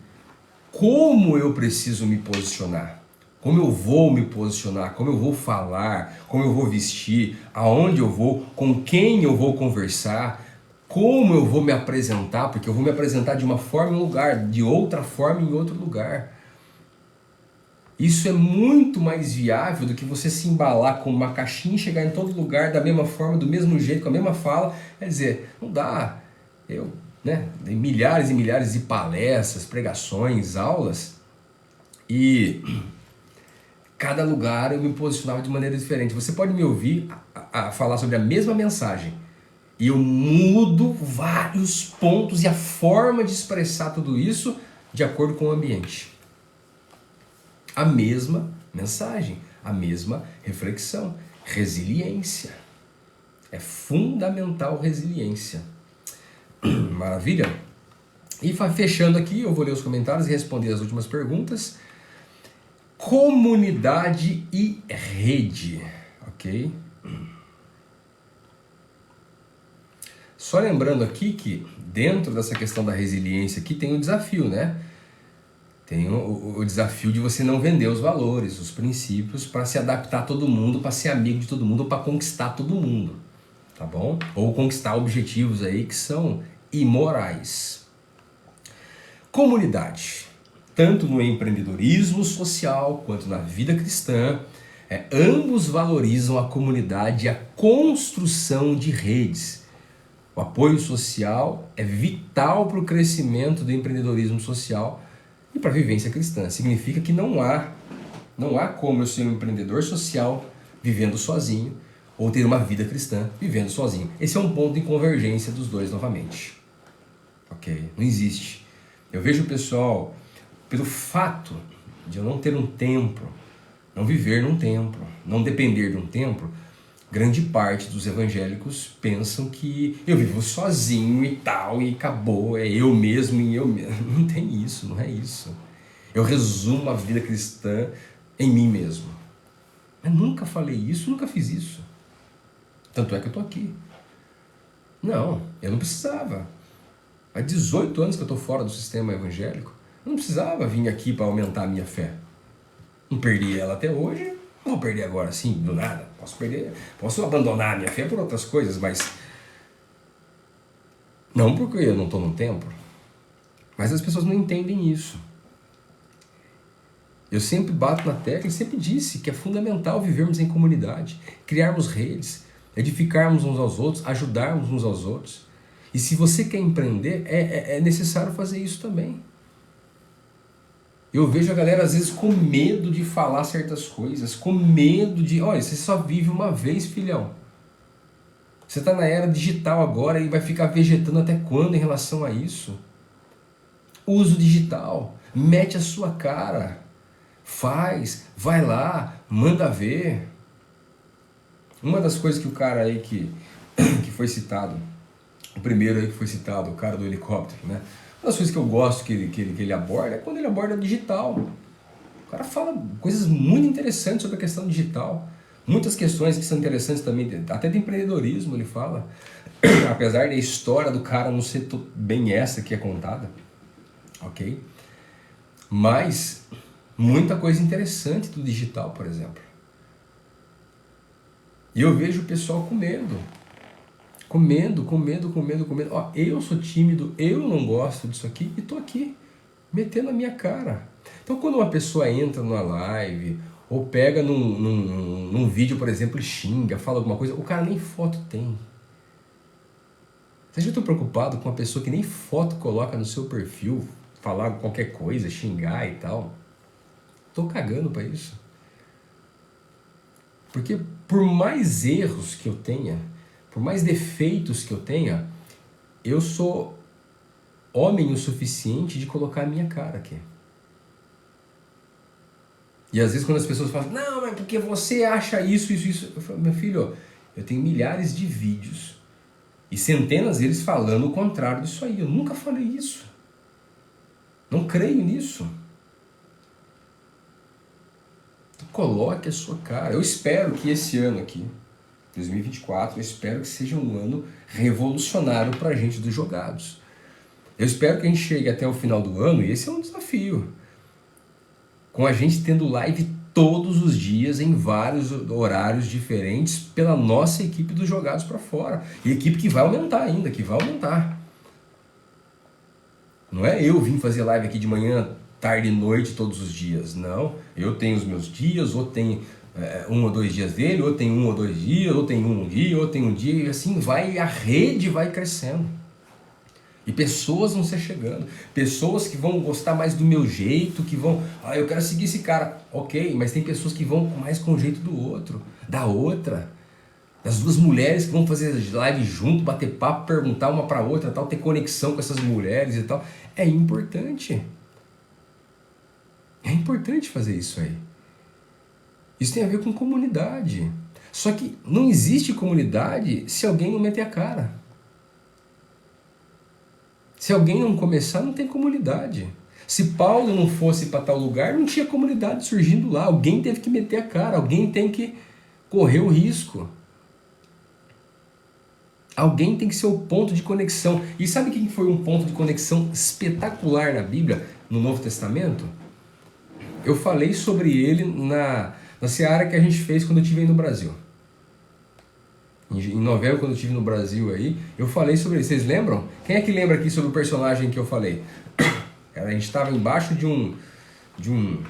como eu preciso me posicionar. Como eu vou me posicionar, como eu vou falar, como eu vou vestir, aonde eu vou, com quem eu vou conversar, como eu vou me apresentar, porque eu vou me apresentar de uma forma em um lugar, de outra forma em outro lugar. Isso é muito mais viável do que você se embalar com uma caixinha e chegar em todo lugar da mesma forma, do mesmo jeito, com a mesma fala. Quer dizer, não dá. Eu dei milhares e milhares de palestras, pregações, aulas, e cada lugar eu me posicionava de maneira diferente. Você pode me ouvir a falar sobre a mesma mensagem, e eu mudo vários pontos e a forma de expressar tudo isso de acordo com o ambiente. A mesma mensagem, a mesma reflexão. Resiliência. É fundamental resiliência. Maravilha? E fechando aqui, eu vou ler os comentários e responder as últimas perguntas. comunidade e rede, ok? Só lembrando aqui que dentro dessa questão da resiliência aqui tem o desafio, né? Tem o desafio de você não vender os valores, os princípios, para se adaptar a todo mundo, para ser amigo de todo mundo, ou para conquistar todo mundo, tá bom? Ou conquistar objetivos aí que são imorais. Comunidade. Tanto no empreendedorismo social quanto na vida cristã, ambos valorizam a comunidade e a construção de redes. O apoio social é vital para o crescimento do empreendedorismo social e para a vivência cristã. Significa que não há como eu ser um empreendedor social vivendo sozinho ou ter uma vida cristã vivendo sozinho. Esse é um ponto de convergência dos dois novamente. Ok? Não existe. Eu vejo o pessoal, pelo fato de eu não ter um templo, não viver num templo, não depender de um templo, grande parte dos evangélicos pensam que eu vivo sozinho e tal, e acabou, é eu mesmo e eu mesmo. Não tem isso, não é isso. Eu resumo a vida cristã em mim mesmo. Eu nunca falei isso, nunca fiz isso. Tanto é que eu estou aqui. Não, eu não precisava. Há 18 anos que eu estou fora do sistema evangélico. Eu não precisava vir aqui para aumentar a minha fé. Não perdi ela até hoje. Não vou perder agora, sim, do nada. Posso abandonar a minha fé por outras coisas, mas não porque eu não estou no templo. Mas as pessoas não entendem isso. Eu sempre bato na tecla e sempre disse que é fundamental vivermos em comunidade, criarmos redes, edificarmos uns aos outros, ajudarmos uns aos outros. E se você quer empreender, é necessário fazer isso também. Eu vejo a galera às vezes com medo de falar certas coisas, com medo de... Olha, você só vive uma vez, filhão. Você está na era digital agora e vai ficar vegetando até quando em relação a isso? Uso digital, mete a sua cara, faz, vai lá, manda ver. Uma das coisas que o cara aí que foi citado, o primeiro aí que foi citado, o cara do helicóptero, né? Uma das coisas que eu gosto que ele aborda é quando ele aborda digital. O cara fala coisas muito interessantes sobre a questão digital. Muitas questões que são interessantes também, até de empreendedorismo ele fala. Apesar da história do cara não ser bem essa que é contada. Ok? Mas muita coisa interessante do digital, por exemplo. E eu vejo o pessoal com medo. Com medo. Ó, eu sou tímido, eu não gosto disso aqui e tô aqui, metendo a minha cara. Então quando uma pessoa entra numa live, ou pega num vídeo, por exemplo, e xinga, fala alguma coisa, o cara nem foto tem. Você já está preocupado com uma pessoa que nem foto coloca no seu perfil, falar qualquer coisa, xingar e tal? Tô cagando pra isso. Porque por mais erros que eu tenha, por mais defeitos que eu tenha, eu sou homem o suficiente de colocar a minha cara aqui. E às vezes quando as pessoas falam, não, mas porque você acha isso. Eu falo, meu filho, eu tenho milhares de vídeos e centenas deles falando o contrário disso aí. Eu nunca falei isso. Não creio nisso. Então, coloque a sua cara. Eu espero que esse ano aqui, 2024, eu espero que seja um ano revolucionário para a gente dos jogados. Eu espero que a gente chegue até o final do ano, e esse é um desafio, com a gente tendo live todos os dias, em vários horários diferentes, pela nossa equipe dos jogados para fora. E equipe que vai aumentar ainda, que vai aumentar. Não é eu vim fazer live aqui de manhã, tarde e noite todos os dias. Não, eu tenho os meus dias, ou tenho... 1 ou 2 dias dele, ou tem 1 ou 2 dias, ou tem um dia, ou tem um dia, e assim vai, a rede vai crescendo. E pessoas vão ser chegando, pessoas que vão gostar mais do meu jeito, que vão, eu quero seguir esse cara, ok, mas tem pessoas que vão mais com o jeito do outro, da outra, das duas mulheres que vão fazer live junto, bater papo, perguntar uma pra outra, tal, ter conexão com essas mulheres e tal. É importante fazer isso aí. Isso tem a ver com comunidade. Só que não existe comunidade se alguém não meter a cara. Se alguém não começar, não tem comunidade. Se Paulo não fosse para tal lugar, não tinha comunidade surgindo lá. Alguém teve que meter a cara, alguém tem que correr o risco. Alguém tem que ser o ponto de conexão. E sabe quem foi um ponto de conexão espetacular na Bíblia, no Novo Testamento? Eu falei sobre ele na seara que a gente fez quando eu estive aí no Brasil. Em novembro, quando eu estive no Brasil aí, eu falei sobre ele. Vocês lembram? Quem é que lembra aqui sobre o personagem que eu falei? A gente estava embaixo de um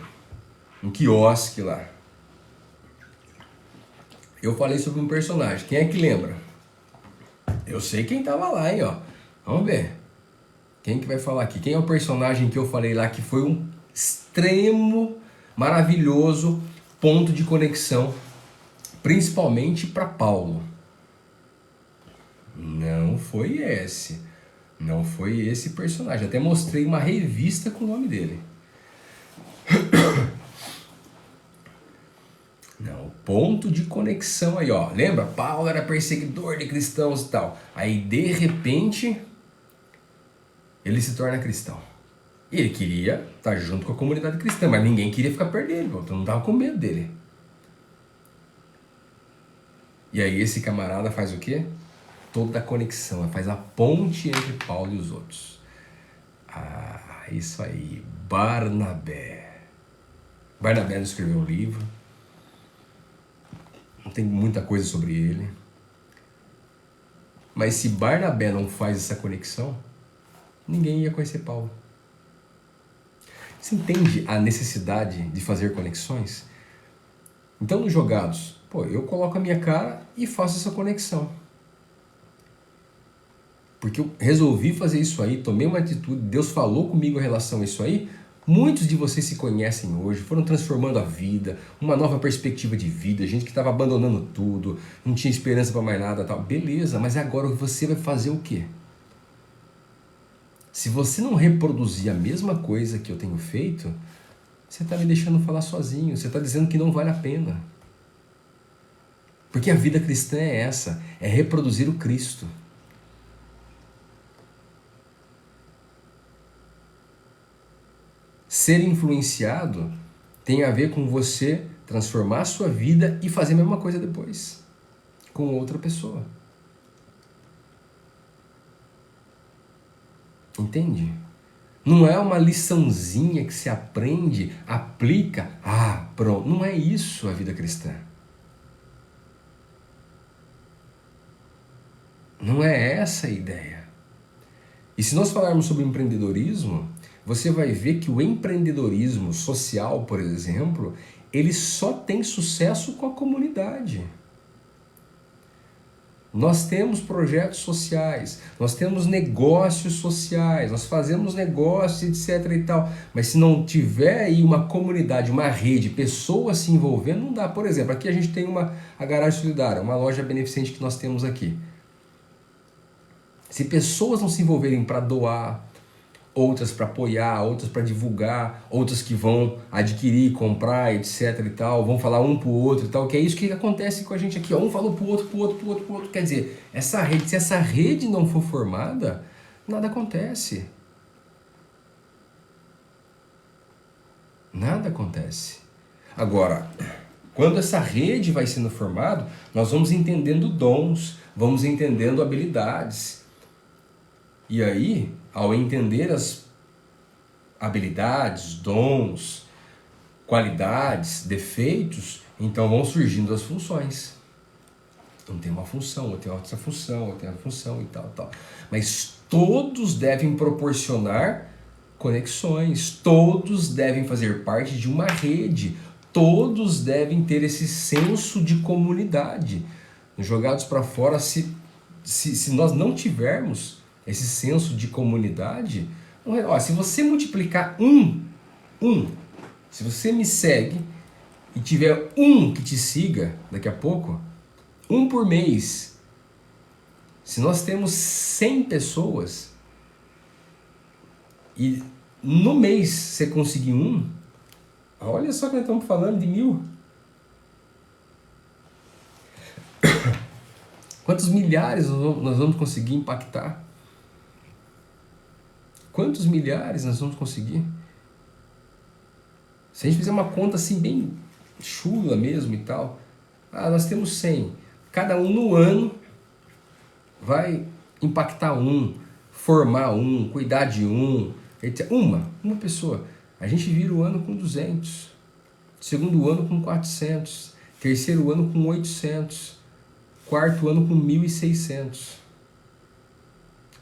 quiosque lá. Eu falei sobre um personagem. Quem é que lembra? Eu sei quem estava lá, hein, ó. Vamos ver. Quem que vai falar aqui? Quem é o personagem que eu falei lá que foi um extremo, maravilhoso ponto de conexão, principalmente para Paulo? Não foi esse. Não foi esse personagem. Até mostrei uma revista com o nome dele. Não, ponto de conexão aí, ó. Lembra? Paulo era perseguidor de cristãos e tal. Aí, de repente, ele se torna cristão. E ele queria estar junto com a comunidade cristã, mas ninguém queria ficar perto dele, todo mundo estava com medo dele. E aí esse camarada faz o quê? Toda a conexão, faz a ponte entre Paulo e os outros. Ah, isso aí, Barnabé. Barnabé não escreveu um livro, não tem muita coisa sobre ele. Mas se Barnabé não faz essa conexão, ninguém ia conhecer Paulo. Você entende a necessidade de fazer conexões? Então, nos jogados, eu coloco a minha cara e faço essa conexão. Porque eu resolvi fazer isso aí, tomei uma atitude, Deus falou comigo em relação a isso aí. Muitos de vocês se conhecem hoje, foram transformando a vida, uma nova perspectiva de vida, gente que estava abandonando tudo, não tinha esperança para mais nada, tal. Beleza, mas agora você vai fazer o quê? Se você não reproduzir a mesma coisa que eu tenho feito, você está me deixando falar sozinho, você está dizendo que não vale a pena. Porque a vida cristã é essa, é reproduzir o Cristo. Ser influenciado tem a ver com você transformar a sua vida e fazer a mesma coisa depois, com outra pessoa. Entende? Não é uma liçãozinha que se aprende, aplica, pronto. Não é isso a vida cristã. Não é essa a ideia. E se nós falarmos sobre empreendedorismo, você vai ver que o empreendedorismo social, por exemplo, ele só tem sucesso com a comunidade. Nós temos projetos sociais, nós temos negócios sociais, nós fazemos negócios, etc e tal. Mas se não tiver aí uma comunidade, uma rede, pessoas se envolvendo, não dá. Por exemplo, aqui a gente tem a Garagem Solidária, uma loja beneficente que nós temos aqui. Se pessoas não se envolverem para doar, outras para apoiar, outras para divulgar, outras que vão adquirir, comprar, etc e tal, vão falar um pro outro e tal, que é isso que acontece com a gente aqui, ó. Um falou pro outro, pro outro, pro outro, pro outro. Quer dizer, se essa rede não for formada, nada acontece. Nada acontece. Agora, quando essa rede vai sendo formada, nós vamos entendendo dons, vamos entendendo habilidades. E aí, ao entender as habilidades, dons, qualidades, defeitos, então vão surgindo as funções. Então tem uma função, eu tenho outra função, eu tenho a função e tal, tal. Mas todos devem proporcionar conexões, todos devem fazer parte de uma rede, todos devem ter esse senso de comunidade. Jogados para fora, se nós não tivermos esse senso de comunidade, se você multiplicar se você me segue e tiver um que te siga daqui a pouco, um por mês, se nós temos 100 pessoas e no mês você conseguir um, olha só que nós estamos falando de 1000. Quantos milhares nós vamos conseguir impactar? Quantos milhares nós vamos conseguir? Se a gente fizer uma conta assim bem chula mesmo e tal, nós temos 100. Cada um no ano vai impactar um, formar um, cuidar de um, etc. Uma pessoa. A gente vira o ano com 200, segundo ano com 400, terceiro ano com 800, quarto ano com 1.600.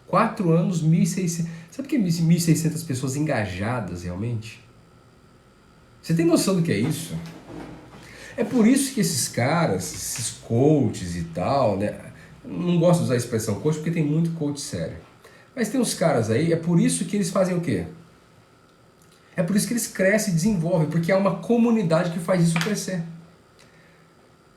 4 anos, 1.600. Sabe o que é 1.600 pessoas engajadas realmente? Você tem noção do que é isso? É por isso que esses caras, esses coaches e tal, né? Não gosto de usar a expressão coach porque tem muito coach sério. Mas tem uns caras aí, é por isso que eles fazem o quê? É por isso que eles crescem e desenvolvem, porque há uma comunidade que faz isso crescer.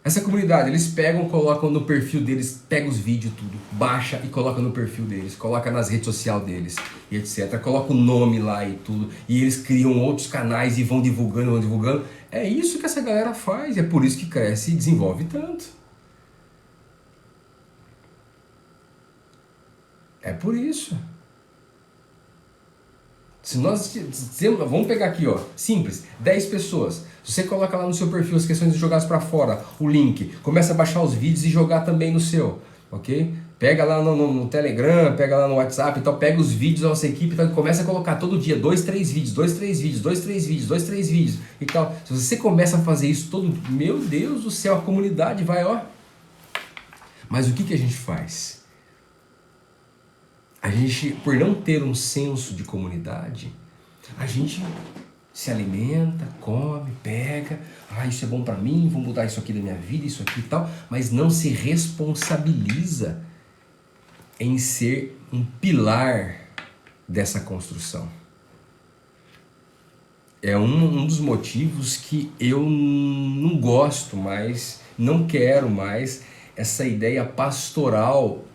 Essa comunidade, eles pegam, colocam no perfil deles, pegam os vídeos tudo, baixa e coloca no perfil deles, coloca nas redes sociais deles e etc. Coloca o nome lá e tudo, e eles criam outros canais e vão divulgando, vão divulgando. É isso que essa galera faz, é por isso que cresce e desenvolve tanto. É por isso. Se nós vamos pegar aqui, ó, simples, 10 pessoas. Se você coloca lá no seu perfil as questões de jogadas para fora, o link, começa a baixar os vídeos e jogar também no seu, ok? Pega lá no Telegram, pega lá no WhatsApp e tal, pega os vídeos da nossa equipe e começa a colocar todo dia 2, 3 vídeos, 2, 3 vídeos, 2, 3 vídeos, 2, 3 vídeos e tal. Se você começa a fazer isso todo, meu Deus do céu, a comunidade vai, ó. Mas o que a gente faz? A gente, por não ter um senso de comunidade, a gente se alimenta, come, pega, isso é bom pra mim, vou mudar isso aqui da minha vida, isso aqui e tal, mas não se responsabiliza em ser um pilar dessa construção. É um dos motivos que eu não gosto mais, não quero mais essa ideia pastoral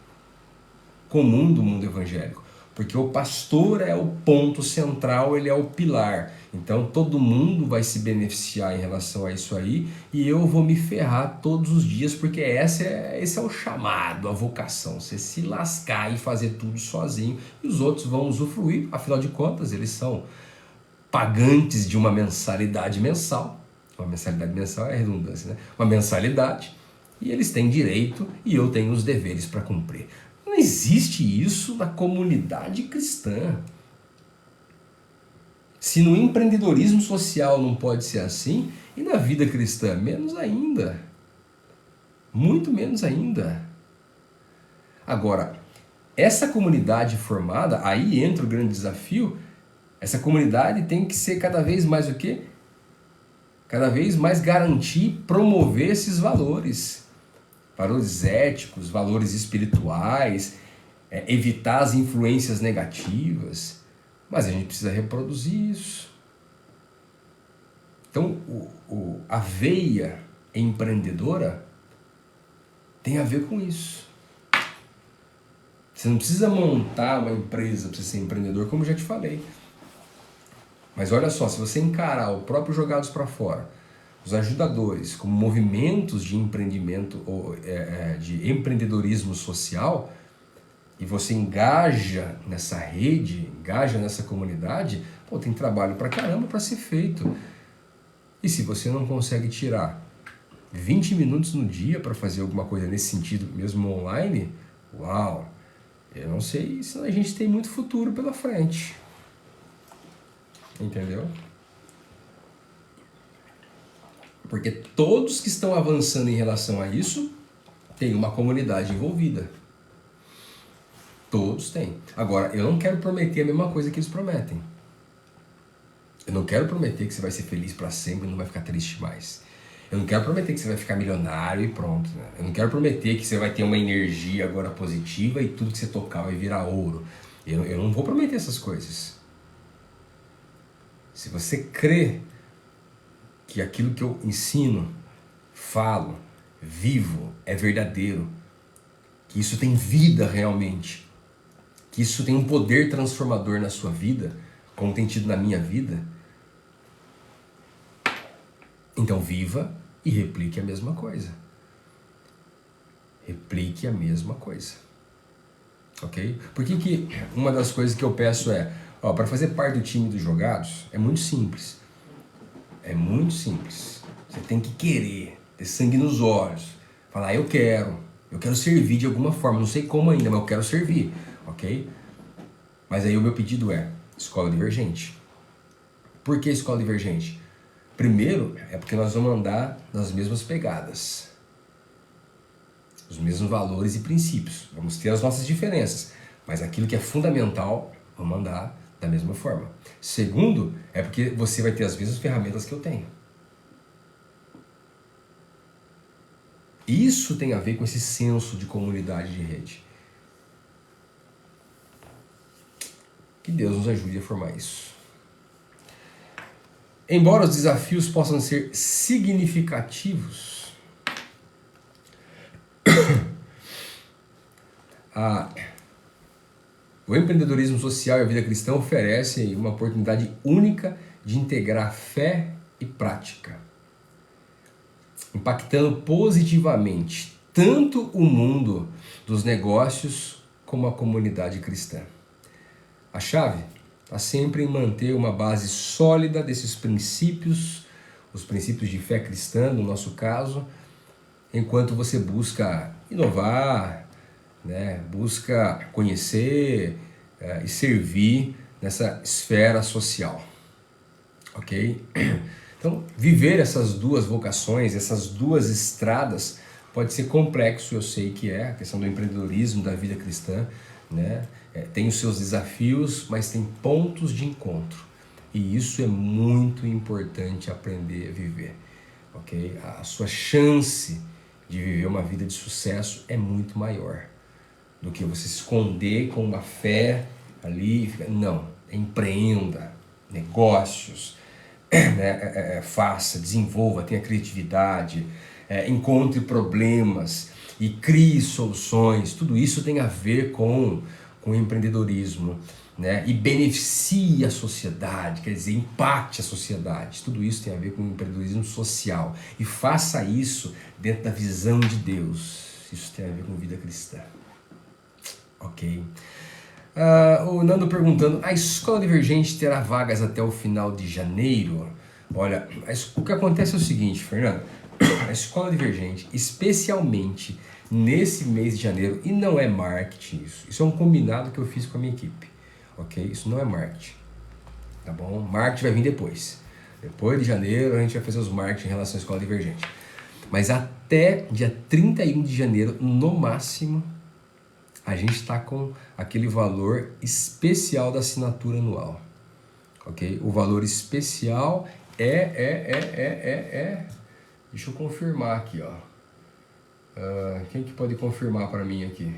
comum do mundo evangélico, porque o pastor é o ponto central, ele é o pilar, então todo mundo vai se beneficiar em relação a isso aí e eu vou me ferrar todos os dias, porque esse é o chamado, a vocação, você se lascar e fazer tudo sozinho e os outros vão usufruir, afinal de contas eles são pagantes de uma mensalidade mensal, uma mensalidade mensal é redundância, né? Uma mensalidade, e eles têm direito e eu tenho os deveres para cumprir. Não existe isso na comunidade cristã. Se no empreendedorismo social não pode ser assim, e na vida cristã, menos ainda. Muito menos ainda. Agora, essa comunidade formada, aí entra o grande desafio, essa comunidade tem que ser cada vez mais o quê? Cada vez mais garantir, promover esses valores. Valores éticos, valores espirituais, evitar as influências negativas, mas a gente precisa reproduzir isso. Então, a veia empreendedora tem a ver com isso. Você não precisa montar uma empresa para ser empreendedor, como eu já te falei. Mas olha só, se você encarar o próprio Jogados para Fora, os ajudadores como movimentos de empreendimento ou de empreendedorismo social, e você engaja nessa rede, engaja nessa comunidade, tem trabalho pra caramba para ser feito. E se você não consegue tirar 20 minutos no dia para fazer alguma coisa nesse sentido, mesmo online, uau, eu não sei se a gente tem muito futuro pela frente. Entendeu? Porque todos que estão avançando em relação a isso têm uma comunidade envolvida. Todos têm. Agora, eu não quero prometer a mesma coisa que eles prometem. Eu não quero prometer que você vai ser feliz para sempre e não vai ficar triste mais. Eu não quero prometer que você vai ficar milionário e pronto. Né? Eu não quero prometer que você vai ter uma energia agora positiva e tudo que você tocar vai virar ouro. Eu não vou prometer essas coisas. Se você crê que aquilo que eu ensino, falo, vivo, é verdadeiro, que isso tem vida realmente, que isso tem um poder transformador na sua vida, como tem tido na minha vida, então viva e replique a mesma coisa. Replique a mesma coisa. Ok? Por que uma das coisas que eu peço para fazer parte do time dos Jogados, é muito simples. É muito simples. Você tem que querer, ter sangue nos olhos. Falar, eu quero servir de alguma forma. Não sei como ainda, mas eu quero servir, ok? Mas aí o meu pedido é escola divergente. Por que escola divergente? Primeiro, é porque nós vamos andar nas mesmas pegadas. Os mesmos valores e princípios. Vamos ter as nossas diferenças. Mas aquilo que é fundamental, vamos andar da mesma forma. Segundo, é porque você vai ter as mesmas ferramentas que eu tenho. Isso tem a ver com esse senso de comunidade de rede. Que Deus nos ajude a formar isso. Embora os desafios possam ser significativos, o empreendedorismo social e a vida cristã oferecem uma oportunidade única de integrar fé e prática, impactando positivamente tanto o mundo dos negócios como a comunidade cristã. A chave está sempre em manter uma base sólida desses princípios, os princípios de fé cristã, no nosso caso, enquanto você busca inovar, né, busca conhecer e servir nessa esfera social, ok? Então, viver essas duas vocações, essas duas estradas, pode ser complexo, eu sei que é, a questão do empreendedorismo, da vida cristã, né? Tem os seus desafios, mas tem pontos de encontro. E isso é muito importante aprender a viver, ok? A sua chance de viver uma vida de sucesso é muito maior do que você se esconder com uma fé ali. Não, empreenda, negócios, né? Faça, desenvolva, tenha criatividade, encontre problemas e crie soluções. Tudo isso tem a ver com o empreendedorismo, né? E beneficie a sociedade, quer dizer, impacte a sociedade. Tudo isso tem a ver com o empreendedorismo social. E faça isso dentro da visão de Deus. Isso tem a ver com vida cristã. Ok. O Nando perguntando, a escola divergente terá vagas até o final de janeiro? Olha, o que acontece é o seguinte, Fernando, a escola divergente, especialmente nesse mês de janeiro, e não é marketing isso é um combinado que eu fiz com a minha equipe, ok? Isso não é marketing, tá bom? Marketing vai vir depois de janeiro a gente vai fazer os marketing em relação à escola divergente, mas até dia 31 de janeiro, no máximo, a gente está com aquele valor especial da assinatura anual, ok? O valor especial deixa eu confirmar aqui, ó. Quem que pode confirmar para mim aqui?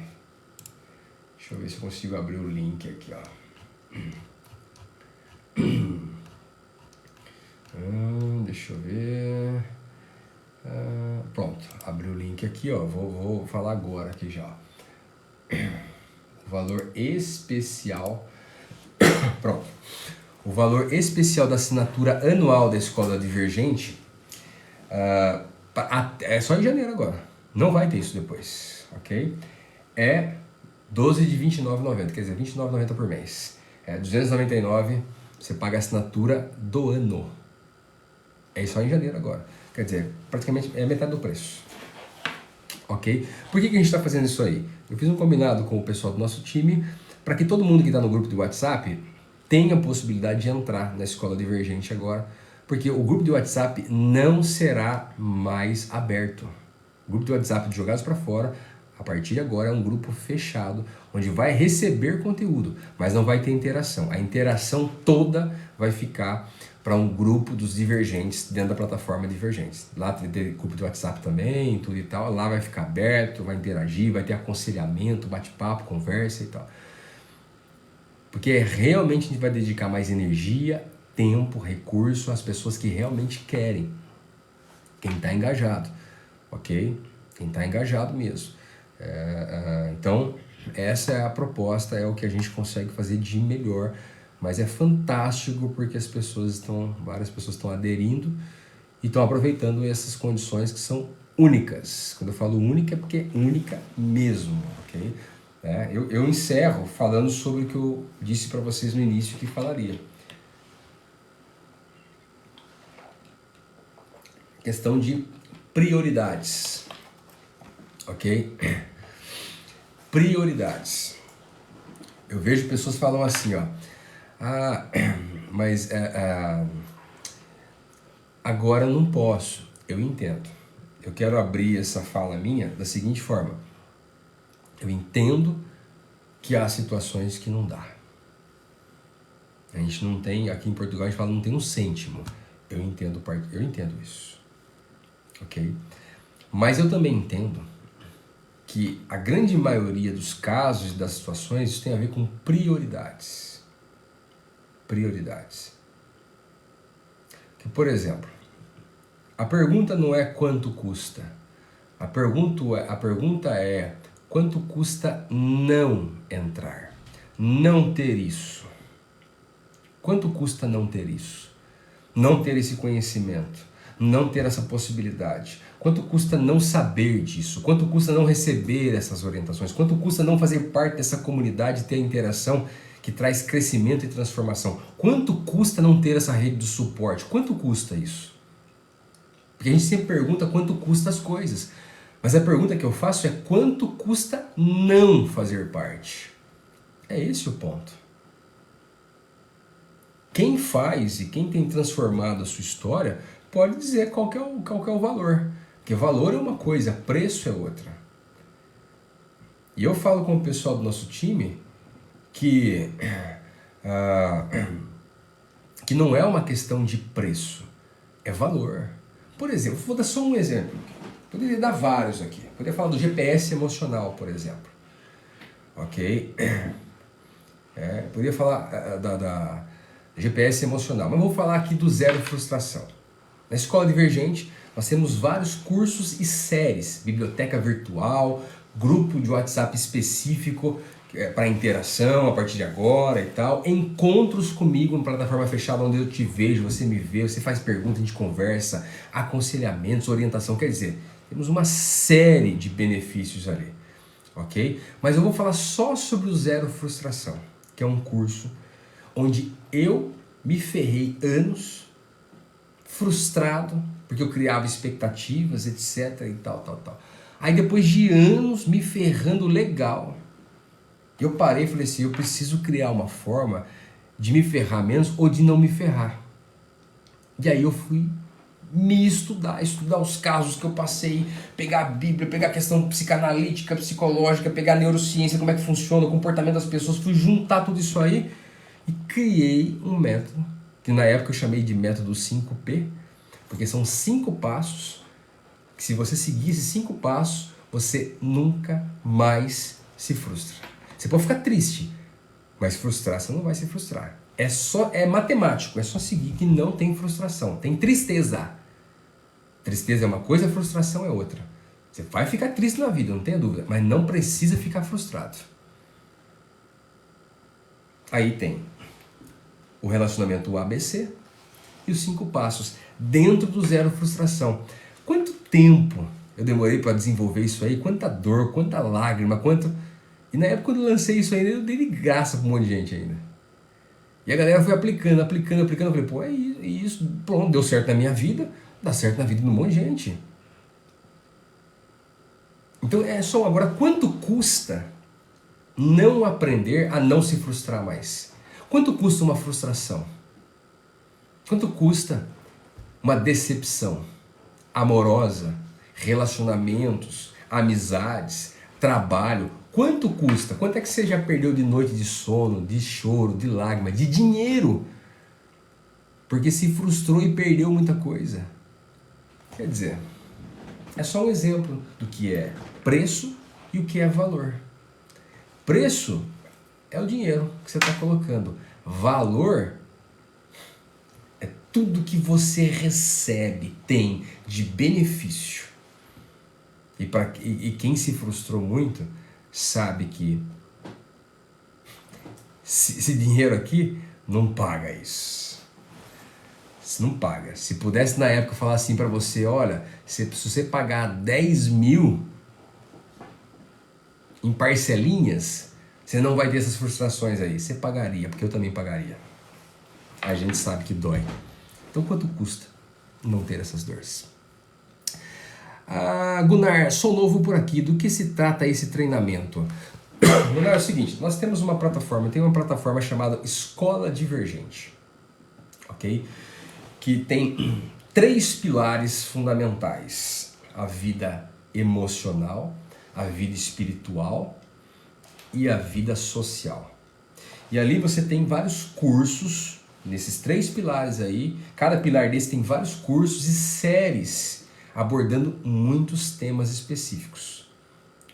Deixa eu ver se eu consigo abrir o link aqui, ó. Deixa eu ver. Pronto, abri o link aqui, ó. Vou falar agora aqui já. O valor especial. Pronto. O valor especial da assinatura anual da Escola Divergente é só em janeiro agora. Não vai ter isso depois, ok? É 12 de R$ 29,90, quer dizer, R$ 29,90 por mês. É R$ 299, você paga a assinatura do ano. É só em janeiro agora. Quer dizer, praticamente é metade do preço. Ok? Por que a gente está fazendo isso aí? Eu fiz um combinado com o pessoal do nosso time para que todo mundo que está no grupo de WhatsApp tenha a possibilidade de entrar na Escola Divergente agora, porque o grupo de WhatsApp não será mais aberto. O grupo de WhatsApp de Jogados para Fora, a partir de agora, é um grupo fechado, onde vai receber conteúdo, mas não vai ter interação. A interação toda vai ficar para um grupo dos divergentes dentro da plataforma Divergentes. Lá vai ter grupo de WhatsApp também, tudo e tal. Lá vai ficar aberto, vai interagir, vai ter aconselhamento, bate-papo, conversa e tal. Porque realmente a gente vai dedicar mais energia, tempo, recurso às pessoas que realmente querem. Quem está engajado, ok? Quem está engajado mesmo. Então, essa é a proposta, é o que a gente consegue fazer de melhor. Mas é fantástico porque várias pessoas estão aderindo e estão aproveitando essas condições que são únicas. Quando eu falo única, é porque é única mesmo, ok? Eu encerro falando sobre o que eu disse para vocês no início que falaria. questão de prioridades, ok? Prioridades. Eu vejo pessoas falam assim, ó, mas agora eu não posso. Eu entendo. Eu quero abrir essa fala minha da seguinte forma. Eu entendo que há situações que não dá. A gente não tem, aqui em Portugal a gente fala não tem um cêntimo. Eu entendo isso. Ok? Mas eu também entendo que a grande maioria dos casos e das situações isso tem a ver com prioridades. Prioridades. Que, por exemplo, a pergunta não é quanto custa. A pergunta é quanto custa não entrar, não ter isso. Quanto custa não ter isso? Não ter esse conhecimento, não ter essa possibilidade. Quanto custa não saber disso? Quanto custa não receber essas orientações? Quanto custa não fazer parte dessa comunidade, ter a interação que traz crescimento e transformação? Quanto custa não ter essa rede de suporte? Quanto custa isso? Porque a gente sempre pergunta quanto custa as coisas. Mas a pergunta que eu faço é quanto custa não fazer parte? É esse o ponto. Quem faz e quem tem transformado a sua história pode dizer qual que é o valor. Porque valor é uma coisa, preço é outra. E eu falo com o pessoal do nosso time que não é uma questão de preço, é valor. Por exemplo, vou dar só um exemplo. Poderia dar vários aqui. Poderia falar do GPS emocional, por exemplo. Ok? Poderia falar da GPS emocional, mas vou falar aqui do zero frustração. Na Escola Divergente, nós temos vários cursos e séries, biblioteca virtual, grupo de WhatsApp específico para interação a partir de agora e tal, encontros comigo em plataforma fechada onde eu te vejo, você me vê, você faz pergunta, a gente conversa, aconselhamentos, orientação, quer dizer, temos uma série de benefícios ali, ok? Mas eu vou falar só sobre o zero frustração, que é um curso onde eu me ferrei anos, frustrado, porque eu criava expectativas, etc e tal. Aí depois de anos me ferrando legal, eu parei e falei assim, eu preciso criar uma forma de me ferrar menos ou de não me ferrar. E aí eu fui me estudar os casos que eu passei, pegar a Bíblia, pegar a questão psicanalítica, psicológica, pegar a neurociência, como é que funciona, o comportamento das pessoas, fui juntar tudo isso aí e criei um método, que na época eu chamei de método 5P, porque são 5 passos, que se você seguir esses 5 passos, você nunca mais se frustra. Você pode ficar triste, mas frustrar você não vai se frustrar. É matemático, é só seguir que não tem frustração. Tem tristeza. Tristeza é uma coisa, frustração é outra. Você vai ficar triste na vida, não tenha dúvida, mas não precisa ficar frustrado. Aí tem o relacionamento ABC e os 5 passos dentro do zero frustração. Quanto tempo eu demorei para desenvolver isso aí? Quanta dor, quanta lágrima, quanto... E na época quando eu lancei isso aí, eu dei de graça para um monte de gente ainda. E a galera foi aplicando. Eu falei, pô, é isso, pronto, deu certo na minha vida, dá certo na vida de um monte de gente. Então é só agora, quanto custa não aprender a não se frustrar mais? Quanto custa uma frustração? Quanto custa uma decepção amorosa, relacionamentos, amizades, trabalho? Quanto custa? Quanto é que você já perdeu de noite de sono, de choro, de lágrima, de dinheiro? Porque se frustrou e perdeu muita coisa. Quer dizer, é só um exemplo do que é preço e o que é valor. Preço é o dinheiro que você está colocando. Valor é tudo que você recebe, tem de benefício. E quem se frustrou muito sabe que esse dinheiro aqui não paga isso. Não paga. Se pudesse na época falar assim para você, olha, se você pagar 10 mil em parcelinhas, você não vai ter essas frustrações aí. Você pagaria, porque eu também pagaria. A gente sabe que dói. Então quanto custa não ter essas dores? Gunnar, sou novo por aqui, do que se trata esse treinamento? Gunnar, é o seguinte, nós temos uma plataforma, tem uma plataforma chamada Escola Divergente, ok? Que tem 3 pilares fundamentais: a vida emocional, a vida espiritual e a vida social. E ali você tem vários cursos, nesses 3 pilares aí, cada pilar desse tem vários cursos e séries abordando muitos temas específicos,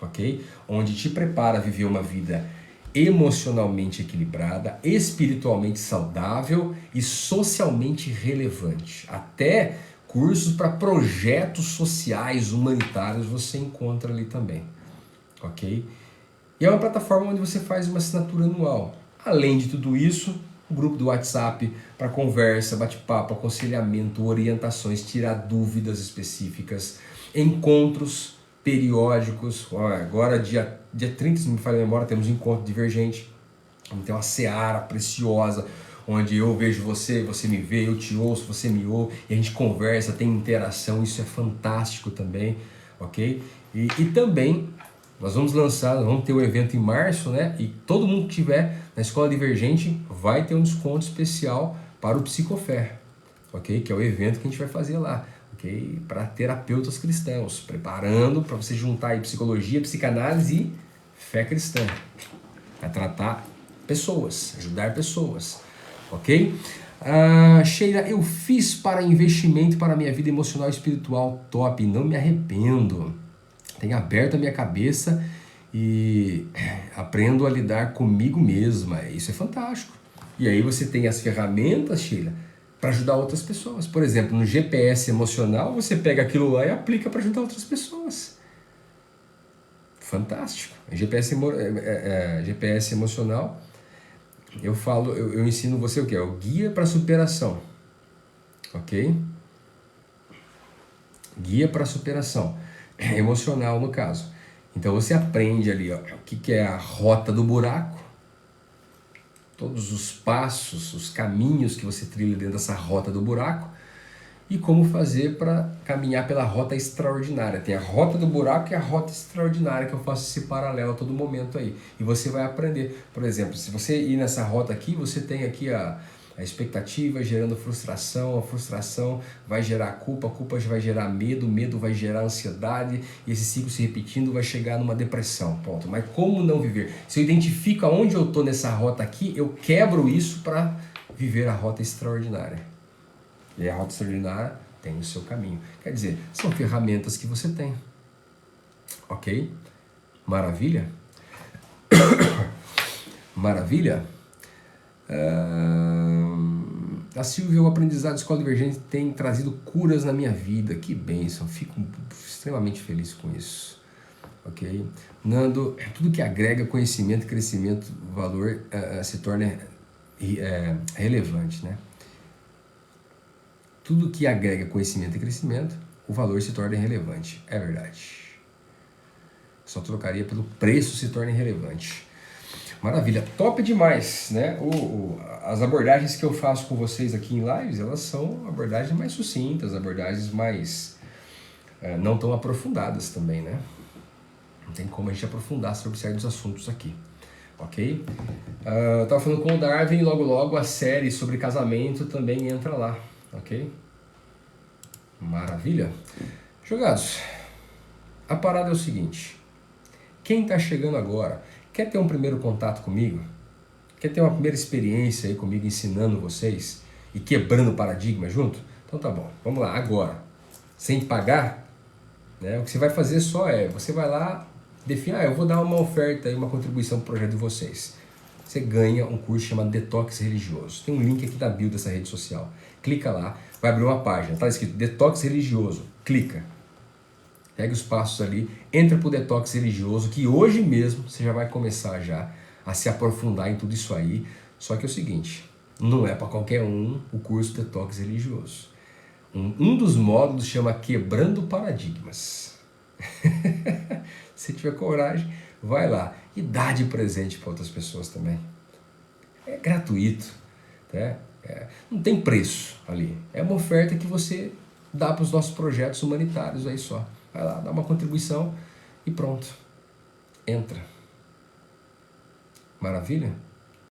ok? Onde te prepara a viver uma vida emocionalmente equilibrada, espiritualmente saudável e socialmente relevante. Até cursos para projetos sociais, humanitários, você encontra ali também, ok? E é uma plataforma onde você faz uma assinatura anual. Além de tudo isso, o grupo do WhatsApp para conversa, bate-papo, aconselhamento, orientações, tirar dúvidas específicas, encontros periódicos. Agora, dia 30, se não me falha a memória, temos um encontro divergente. Tem uma seara preciosa, onde eu vejo você, você me vê, eu te ouço, você me ouve, e a gente conversa, tem interação, isso é fantástico também, ok? E também nós vamos ter um evento em março, né? E todo mundo que estiver na Escola Divergente vai ter um desconto especial para o Psicofé, ok? Que é o evento que a gente vai fazer lá, ok? Para terapeutas cristãos, preparando para você juntar aí psicologia, psicanálise e fé cristã, para tratar pessoas, ajudar pessoas, ok? Sheila, eu fiz para investimento para a minha vida emocional e espiritual top, não me arrependo. Tenho aberto a minha cabeça e aprendo a lidar comigo mesma. Isso é fantástico. E aí você tem as ferramentas, Sheila, para ajudar outras pessoas. Por exemplo, no GPS emocional, você pega aquilo lá e aplica para ajudar outras pessoas. Fantástico. GPS emocional, eu ensino você o que? É o guia para superação. Ok? Guia para superação. Emocional, no caso. Então você aprende ali o que é a rota do buraco, todos os passos, os caminhos que você trilha dentro dessa rota do buraco e como fazer para caminhar pela rota extraordinária. Tem a rota do buraco e a rota extraordinária, que eu faço esse paralelo a todo momento aí. E você vai aprender. Por exemplo, se você ir nessa rota aqui, você tem aqui a expectativa gerando frustração, a frustração vai gerar culpa, a culpa vai gerar medo, medo vai gerar ansiedade, e esse ciclo se repetindo vai chegar numa depressão. Ponto. Mas como não viver? Se eu identifico aonde eu estou nessa rota aqui, eu quebro isso para viver a rota extraordinária. E a rota extraordinária tem o seu caminho. Quer dizer, são ferramentas que você tem. Ok? Maravilha? Maravilha? A Silvia, o aprendizado de Escola Divergente tem trazido curas na minha vida. Que bênção, fico extremamente feliz com isso. Ok? Nando, tudo que agrega conhecimento, crescimento, valor se torna relevante, né? Tudo que agrega conhecimento e crescimento, o valor se torna irrelevante. É verdade. Só trocaria pelo preço se torna irrelevante. Maravilha, top demais, né? As abordagens que eu faço com vocês aqui em lives, elas são abordagens mais sucintas, abordagens mais não tão aprofundadas também, né? Não tem como a gente aprofundar sobre certos assuntos aqui, ok? Eu estava falando com o Darwin, logo a série sobre casamento também entra lá, ok? Maravilha? Jogados, a parada é o seguinte, quem está chegando agora, quer ter um primeiro contato comigo? Quer ter uma primeira experiência aí comigo ensinando vocês e quebrando paradigma junto? Então tá bom, vamos lá, agora, sem pagar, né? O que você vai fazer só você vai lá, define, eu vou dar uma oferta, uma contribuição para o projeto de vocês. Você ganha um curso chamado Detox Religioso. Tem um link aqui da bio dessa rede social. Clica lá, vai abrir uma página, está escrito Detox Religioso. Clica. Pega os passos ali, entra pro Detox Religioso, que hoje mesmo você já vai começar já a se aprofundar em tudo isso aí. Só que é o seguinte, não é para qualquer um o curso Detox Religioso. Um dos módulos chama Quebrando Paradigmas. Se tiver coragem, vai lá e dá de presente para outras pessoas também. É gratuito, né? Não tem preço ali. É uma oferta que você dá para os nossos projetos humanitários aí só. Vai lá, dá uma contribuição e pronto. Entra. Maravilha?